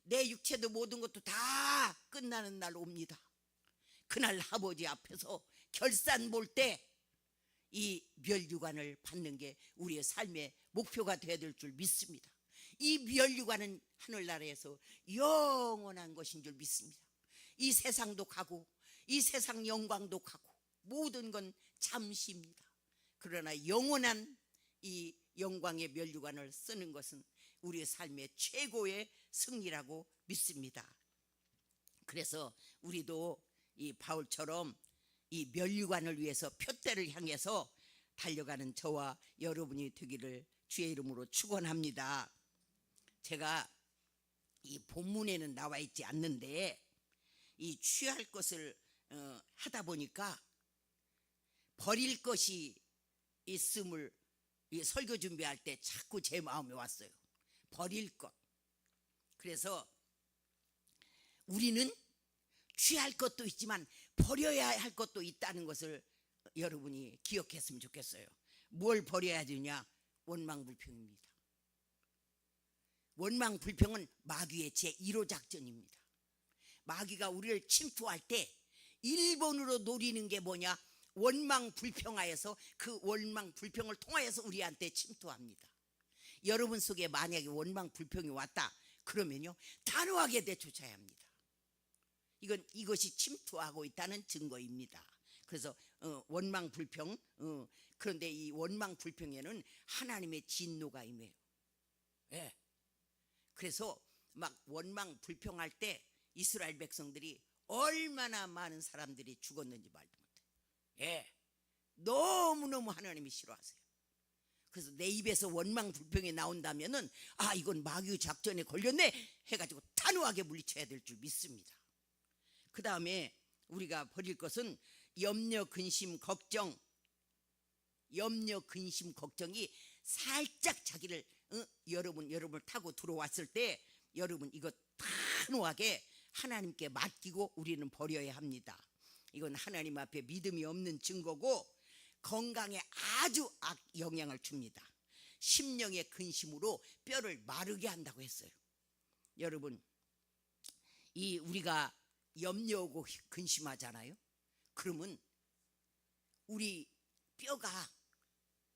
D: 내 육체도 모든 것도 다 끝나는 날 옵니다. 그날 아버지 앞에서 결산 볼 때 이 면류관을 받는 게 우리의 삶의 목표가 되어야 될 줄 믿습니다. 이 면류관은 하늘나라에서 영원한 것인 줄 믿습니다. 이 세상도 가고 이 세상 영광도 가고 모든 건 잠시입니다. 그러나 영원한 이 영광의 면류관을 쓰는 것은 우리의 삶의 최고의 승리라고 믿습니다. 그래서 우리도 이 바울처럼 이 면류관을 위해서 표대를 향해서 달려가는 저와 여러분이 되기를 주의 이름으로 축원합니다. 제가 이 본문에는 나와 있지 않는데 이 취할 것을 하다 보니까 버릴 것이 있음을 이 설교 준비할 때 자꾸 제 마음에 왔어요. 버릴 것. 그래서 우리는 취할 것도 있지만 버려야 할 것도 있다는 것을 여러분이 기억했으면 좋겠어요. 뭘 버려야 되냐? 원망불평입니다. 원망불평은 마귀의 제1호 작전입니다. 마귀가 우리를 침투할 때 1번으로 노리는 게 뭐냐? 원망불평하여서 그 원망불평을 통하여서 우리한테 침투합니다. 여러분 속에 만약에 원망불평이 왔다 그러면요 단호하게 내쫓아야 합니다. 이것이 침투하고 있다는 증거입니다. 그래서 원망불평, 그런데 이 원망불평에는 하나님의 진노가 임해요. 예. 그래서 막 원망불평할 때 이스라엘 백성들이 얼마나 많은 사람들이 죽었는지 말도 못해. 예. 너무너무 하나님이 싫어하세요. 그래서 내 입에서 원망불평이 나온다면은 아 이건 마귀 작전에 걸렸네 해가지고 단호하게 물리쳐야 될 줄 믿습니다. 그 다음에 우리가 버릴 것은 염려, 근심, 걱정. 염려, 근심, 걱정이 살짝 자기를 여러분을 타고 들어왔을 때 여러분 이거 단호하게 하나님께 맡기고 우리는 버려야 합니다. 이건 하나님 앞에 믿음이 없는 증거고 건강에 아주 영향을 줍니다. 심령의 근심으로 뼈를 마르게 한다고 했어요. 여러분 이 우리가 염려하고 근심하잖아요. 그러면 우리 뼈가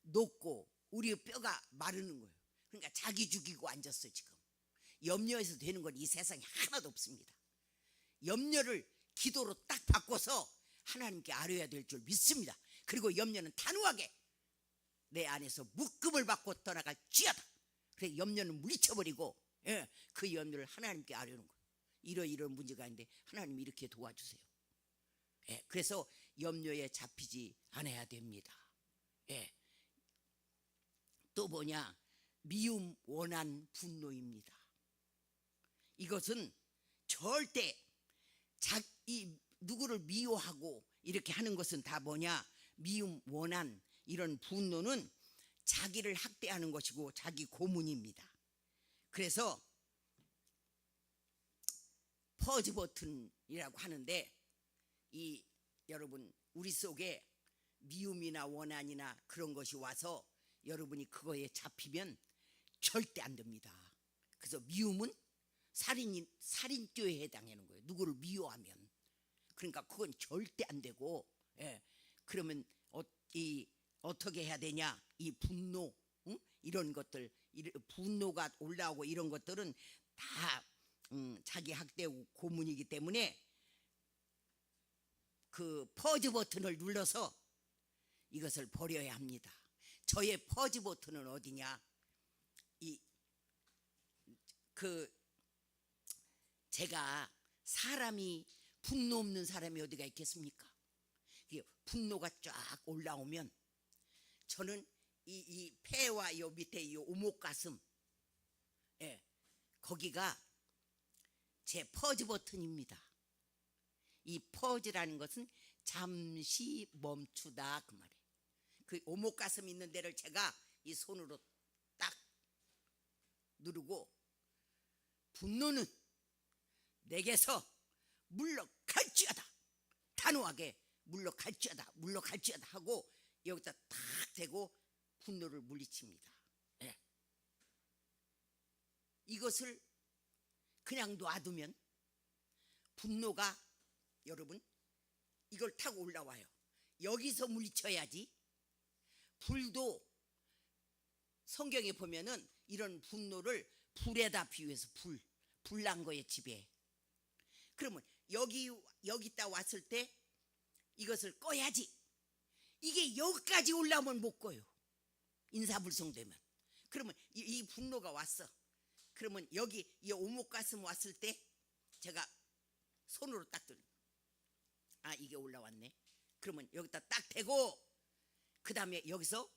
D: 녹고 우리 뼈가 마르는 거예요. 그러니까 자기 죽이고 앉았어요. 지금 염려해서 되는 건 이 세상에 하나도 없습니다. 염려를 기도로 딱 바꿔서 하나님께 아뢰어야 될 줄 믿습니다. 그리고 염려는 단호하게 내 안에서 묶음을 받고 떠나갈 쥐하다. 그래서 염려는 물리쳐버리고 그 염려를 하나님께 아뢰는 거예요. 이런 문제가 있는데 하나님 이렇게 도와주세요. 그래서 염려에 잡히지 않아야 됩니다. 또 뭐냐? 미움, 원한, 분노입니다. 이것은 절대 누구를 미워하고 이렇게 하는 것은 다 뭐냐? 미움, 원한, 이런 분노는 자기를 학대하는 것이고 자기 고문입니다. 그래서 퍼즈 버튼이라고 하는데 여러분 우리 속에 미움이나 원한이나 그런 것이 와서 여러분이 그거에 잡히면 절대 안 됩니다. 그래서 미움은 살인죄에 해당하는 거예요. 누구를 미워하면. 그러니까 그건 절대 안 되고, 예. 그러면 어떻게 해야 되냐? 이 분노, 응? 이런 것들, 분노가 올라오고 이런 것들은 다 자기 학대 고문이기 때문에 그 퍼즈 버튼을 눌러서 이것을 버려야 합니다. 저의 퍼즈 버튼은 어디냐? 제가 사람이 분노 없는 사람이 어디가 있겠습니까? 분노가 쫙 올라오면 저는 이 폐와 요 밑에 이 오목가슴, 예, 거기가 제 퍼즈 버튼입니다. 이 퍼즈라는 것은 잠시 멈추다 그 말이에요. 그 오목가슴 있는 데를 제가 이 손으로 딱 누르고 분노는 내게서 물러갈지어다, 단호하게 물러갈지어다 하고 여기다 탁 대고 분노를 물리칩니다. 예. 이것을 그냥 놔두면 분노가, 여러분, 이걸 타고 올라와요. 여기서 물리쳐야지. 불도 성경에 보면은 이런 분노를 불에다 비유해서 불난 거에 집에. 그러면 여기다 왔을 때 이것을 꺼야지. 이게 여기까지 올라오면 못 꺼요. 인사불성되면. 그러면 이 분노가 왔어. 그러면 여기 이 오목가슴 왔을 때 제가 손으로 딱 들고, 아, 이게 올라왔네. 그러면 여기다 딱 대고, 그 다음에 여기서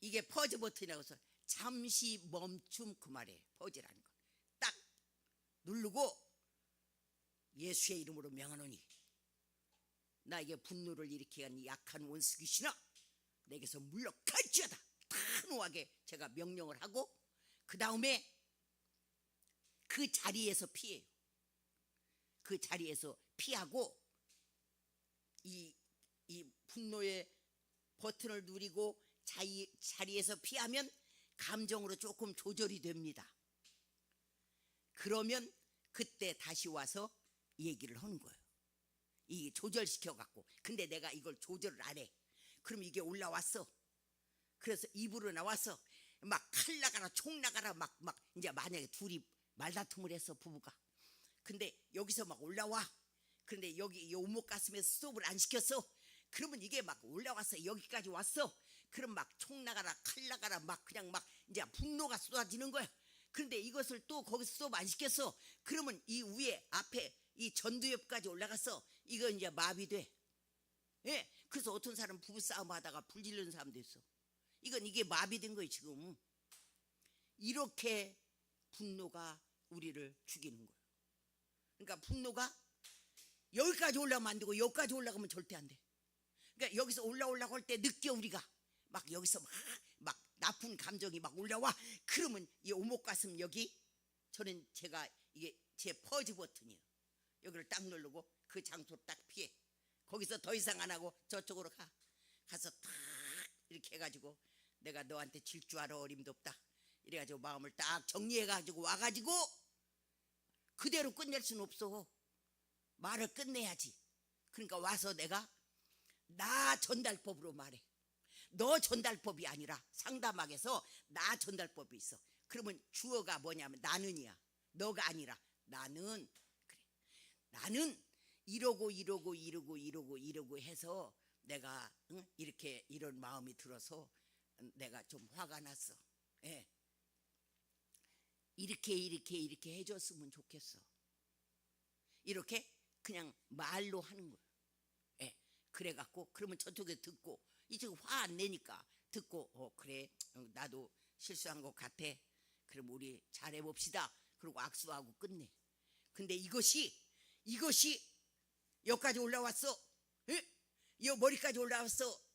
D: 이게 퍼즈 버튼이라고 해서 잠시 멈춤, 그 말이에요. 퍼즈라는 거 딱 누르고 예수의 이름으로 명하노니 나에게 분노를 일으키게 한 약한 원수 귀신아, 내게서 물러갈지어다. 단호하게 제가 명령을 하고, 그 다음에 그 자리에서 피해요. 그 자리에서 피하고 이 분노의 버튼을 누리고 자리에서 피하면 감정으로 조금 조절이 됩니다. 그러면 그때 다시 와서 얘기를 하는 거예요. 이 조절시켜 갖고. 근데 내가 이걸 조절을 안 해. 그럼 이게 올라왔어. 그래서 입으로 나와서 막 칼 나가라 총 나가라 막 이제 만약에 둘이 말다툼을 했어, 부부가. 근데 여기서 막 올라와. 그런데 여기 이 오목가슴에서 스톱을 안 시켰어. 그러면 이게 막 올라와서 여기까지 왔어. 그럼 막 총 나가라 칼 나가라 막 그냥 막 이제 분노가 쏟아지는 거야. 그런데 이것을 또 거기서 스톱 안 시켰어. 그러면 이 위에 앞에 이 전두엽까지 올라가서 이거 이제 마비돼. 예. 그래서 어떤 사람 부부싸움 하다가 불질르는 사람도 있어. 이게 마비된 거예요 지금. 이렇게 분노가 우리를 죽이는 거예요. 그러니까 분노가 여기까지 올라가면 안 되고 여기까지 올라가면 절대 안 돼. 그러니까 여기서 올라오려고 할 때 느껴 우리가 막 여기서 막 나쁜 감정이 막 올라와. 그러면 이 오목가슴 여기, 제가 이게 제 퍼즈 버튼이에요. 여기를 딱 누르고 그 장소로 딱 피해. 거기서 더 이상 안 하고 저쪽으로 가서 탁 이렇게 해가지고 내가 너한테 질 줄 알아 어림도 없다. 이래가지고 마음을 딱 정리해가지고 와가지고 그대로 끝낼 수는 없어. 말을 끝내야지. 그러니까 와서 내가 나 전달법으로 말해. 너 전달법이 아니라 상담학에서 나 전달법이 있어. 그러면 주어가 뭐냐면 나는이야. 너가 아니라 나는. 그래. 나는 이러고 해서 내가 이렇게 이런 마음이 들어서 내가 좀 화가 났어. 예. 이렇게 해줬으면 좋겠어. 이렇게 그냥 말로 하는 거예요. 예. 그래갖고 그러면 저쪽에 듣고, 이쪽 화 안 내니까 듣고, 그래 나도 실수한 것 같아. 그럼 우리 잘해봅시다. 그리고 악수하고 끝내. 근데 이것이 여기까지 올라왔어. 예? 여 머리까지 올라왔어.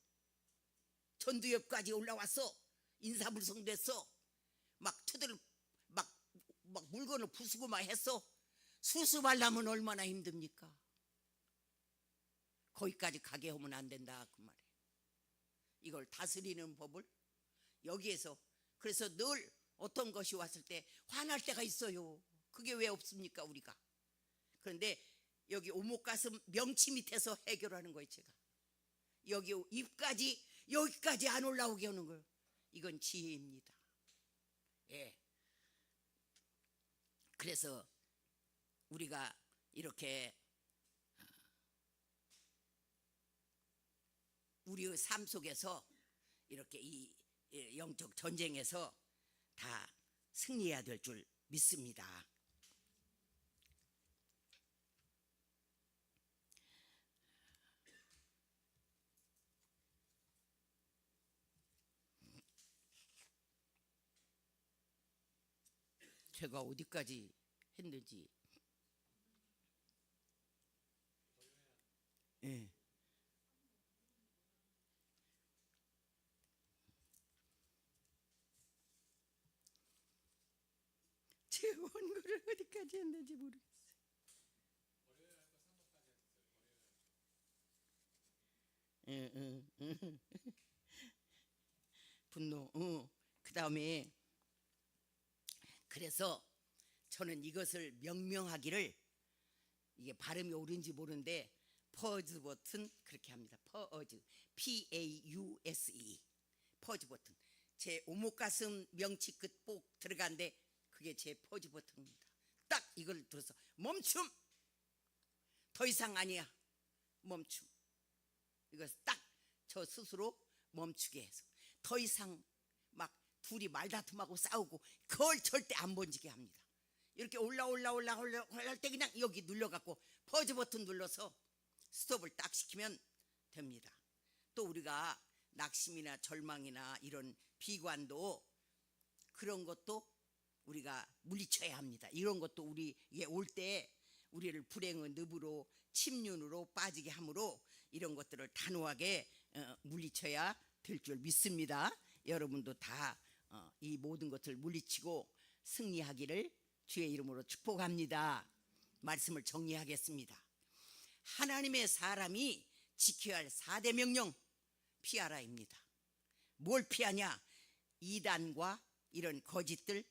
D: 전두엽까지 올라왔어. 인사불성됐어. 막 투들 막 물건을 부수고 막 했어. 수습하려면 얼마나 힘듭니까? 거기까지 가게 하면 안 된다 그 말이에요. 이걸 다스리는 법을 여기에서. 그래서 늘 어떤 것이 왔을 때 화날 때가 있어요. 그게 왜 없습니까 우리가? 그런데 여기 오목가슴 명치 밑에서 해결하는 거예요. 제가 여기 입까지 여기까지 안 올라오게 하는 거예요. 이건 지혜입니다. 예. 그래서 우리가 이렇게 우리의 삶 속에서 이렇게 이 영적 전쟁에서 다 승리해야 될 줄 믿습니다. 제가 어디까지 했는지. 예. 제가 원고를 어디까지 했는지 모르겠어요. 분노. 그 다음에 그래서 저는 이것을 명명하기를, 이게 발음이 옳은지 모르는데 퍼즈 버튼 그렇게 합니다. 퍼즈, P-A-U-S-E, 퍼즈 버튼. 제 오목가슴 명치 끝 꼭 들어간데 그게 제 퍼즈 버튼입니다. 딱 이걸 들어서 멈춤. 더 이상 아니야. 멈춤. 이것을 딱 저 스스로 멈추게 해서 더 이상 막 둘이 말다툼하고 싸우고 그걸 절대 안 번지게 합니다. 이렇게 올라올 때 그냥 여기 눌러갖고 퍼즈 버튼 눌러서 스톱을 딱 시키면 됩니다. 또 우리가 낙심이나 절망이나 이런 비관도 그런 것도 우리가 물리쳐야 합니다. 이런 것도 우리에 올 때 우리를 불행의 늪으로 침륜으로 빠지게 함으로 이런 것들을 단호하게 물리쳐야 될 줄 믿습니다. 여러분도 다 이 모든 것을 물리치고 승리하기를 주의 이름으로 축복합니다. 말씀을 정리하겠습니다. 하나님의 사람이 지켜야 할 4대 명령 피하라입니다. 뭘 피하냐? 이단과 이런 거짓들,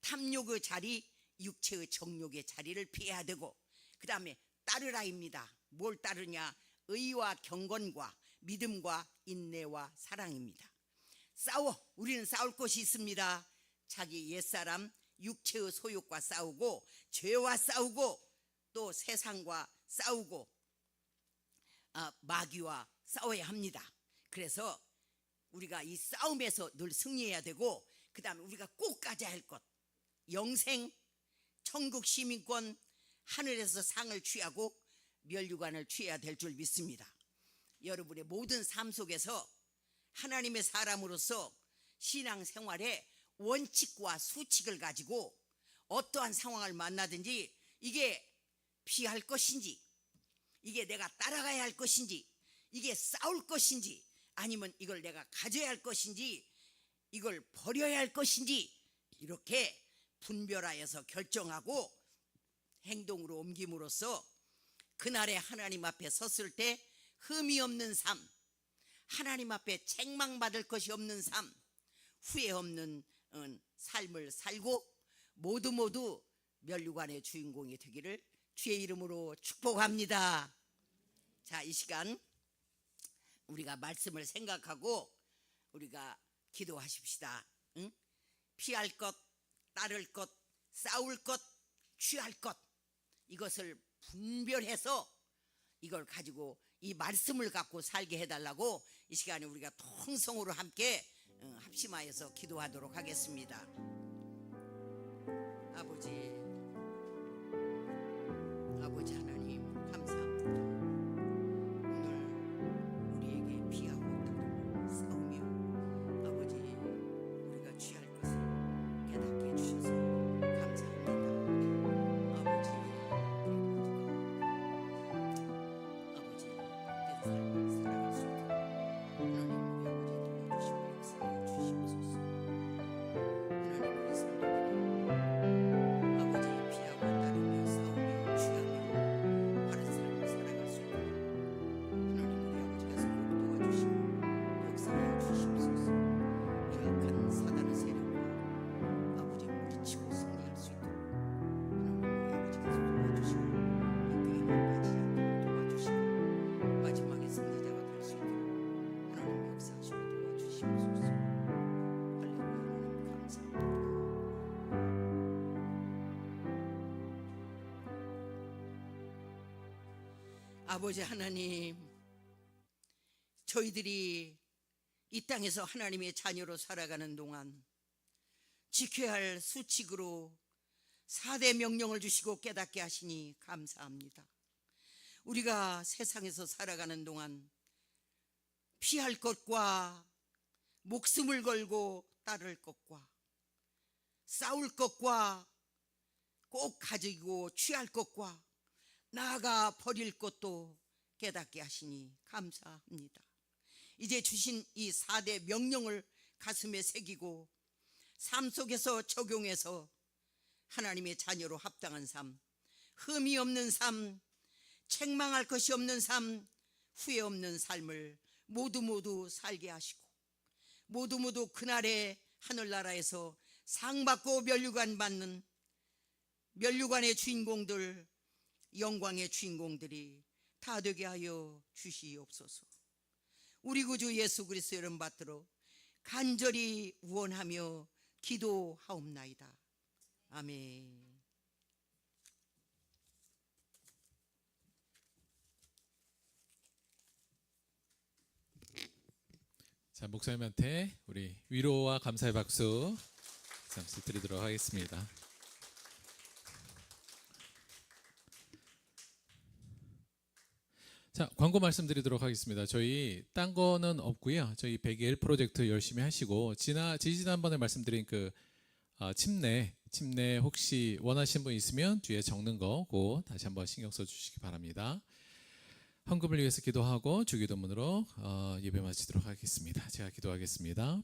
D: 탐욕의 자리, 육체의 정욕의 자리를 피해야 되고, 그 다음에 따르라입니다. 뭘 따르냐? 의와 경건과 믿음과 인내와 사랑입니다. 싸워. 우리는 싸울 것이 있습니다. 자기 옛사람 육체의 소욕과 싸우고, 죄와 싸우고, 또 세상과 싸우고, 마귀와 싸워야 합니다. 그래서 우리가 이 싸움에서 늘 승리해야 되고, 그 다음에 우리가 꼭 가져야 할 것, 영생, 천국 시민권, 하늘에서 상을 취하고 면류관을 취해야 될 줄 믿습니다. 여러분의 모든 삶 속에서 하나님의 사람으로서 신앙생활에 원칙과 수칙을 가지고 어떠한 상황을 만나든지 이게 피할 것인지, 이게 내가 따라가야 할 것인지, 이게 싸울 것인지, 아니면 이걸 내가 가져야 할 것인지, 이걸 버려야 할 것인지, 이렇게 분별하여서 결정하고 행동으로 옮김으로써 그날에 하나님 앞에 섰을 때 흠이 없는 삶, 하나님 앞에 책망받을 것이 없는 삶, 후회 없는 삶을 살고 모두 면류관의 주인공이 되기를 주의 이름으로 축복합니다. 자, 이 시간 우리가 말씀을 생각하고 우리가 기도하십시다. 응? 피할 것, 따를 것, 싸울 것, 취할 것, 이것을 분별해서 이걸 가지고 이 말씀을 갖고 살게 해달라고 이 시간에 우리가 통성으로 함께 합심하여서 기도하도록 하겠습니다. 아버지 하나님 감사합니다. 오늘 우리에게 피하고 따르고 싸우며 아버지 우리가 취할 것을 깨닫게 해주셔서 감사합니다. 아버지 복된 삶을 살아갈 수 있도록 하나님 우리 아버지 도와주시고 역사하여 주시옵소서. 하나님 우리 성도들이 주시옵소서. 할렐루야. 하나님 감사합니다. 아버지 하나님, 저희들이 이 땅에서 하나님의 자녀로 살아가는 동안 지켜야 할 수칙으로 4대 명령을 주시고 깨닫게 하시니 감사합니다. 우리가 세상에서 살아가는 동안 피할 것과 목숨을 걸고 따를 것과 싸울 것과 꼭 가지고 취할 것과 나아가 버릴 것도 깨닫게 하시니 감사합니다. 이제 주신 이 4대 명령을 가슴에 새기고 삶 속에서 적용해서 하나님의 자녀로 합당한 삶, 흠이 없는 삶, 책망할 것이 없는 삶, 후회 없는 삶을 모두 살게 하시고 모두 그날의 하늘나라에서 상 받고 면류관 받는 면류관의 주인공들, 영광의 주인공들이 다 되게 하여 주시옵소서. 우리 구주 예수 그리스도의 이름 받들어 간절히 원하며 기도하옵나이다. 아멘.
C: 자, 목사님한테 우리 위로와 감사의 박수 잠시 드리도록 하겠습니다. 자, 광고 말씀드리도록 하겠습니다. 저희 딴 거는 없고요. 저희 100일 프로젝트 열심히 하시고 지난번에 말씀드린 그 침례 혹시 원하시는 분 있으면 뒤에 적는 거 꼭 다시 한번 신경 써 주시기 바랍니다. 헌금을 위해서 기도하고 주기도문으로 예배 마치도록 하겠습니다. 제가 기도하겠습니다.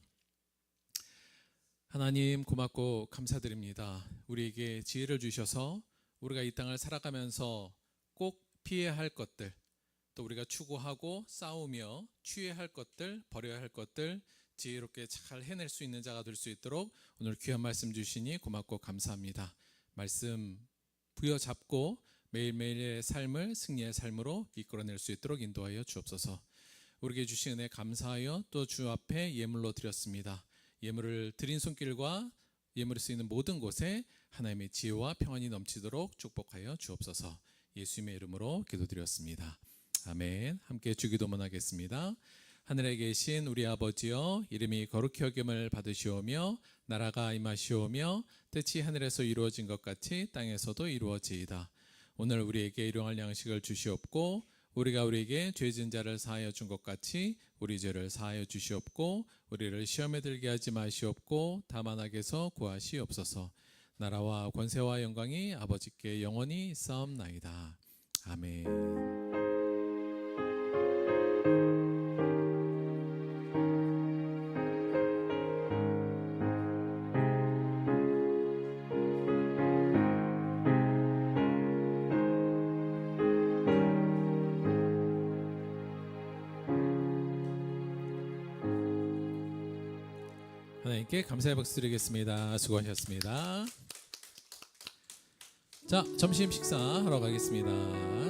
C: 하나님 고맙고 감사드립니다. 우리에게 지혜를 주셔서 우리가 이 땅을 살아가면서 꼭 피해야 할 것들, 또 우리가 추구하고 싸우며 취해야 할 것들, 버려야 할 것들 지혜롭게 잘 해낼 수 있는 자가 될 수 있도록 오늘 귀한 말씀 주시니 고맙고 감사합니다. 말씀 부여잡고 매일매일의 삶을 승리의 삶으로 이끌어낼 수 있도록 인도하여 주옵소서. 우리에게 주신 은혜 감사하여 또 주 앞에 예물로 드렸습니다. 예물을 드린 손길과 예물을 쓰이는 모든 곳에 하나님의 지혜와 평안이 넘치도록 축복하여 주옵소서. 예수님의 이름으로 기도드렸습니다. 아멘. 함께 주기도문 하겠습니다. 하늘에 계신 우리 아버지여, 이름이 거룩히 여김을 받으시오며 나라가 임하시오며 뜻이 하늘에서 이루어진 것 같이 땅에서도 이루어지이다. 오늘 우리에게 일용할 양식을 주시옵고 우리가 우리에게 죄 지은 자를 사하여 준 것 같이 우리 죄를 사하여 주시옵고 우리를 시험에 들게 하지 마시옵고 다만 악에서 구하시옵소서. 나라와 권세와 영광이 아버지께 영원히 있사옵나이다. 아멘. 하나님께 감사의 박수 드리겠습니다. 수고하셨습니다. 자, 점심 식사하러 가겠습니다.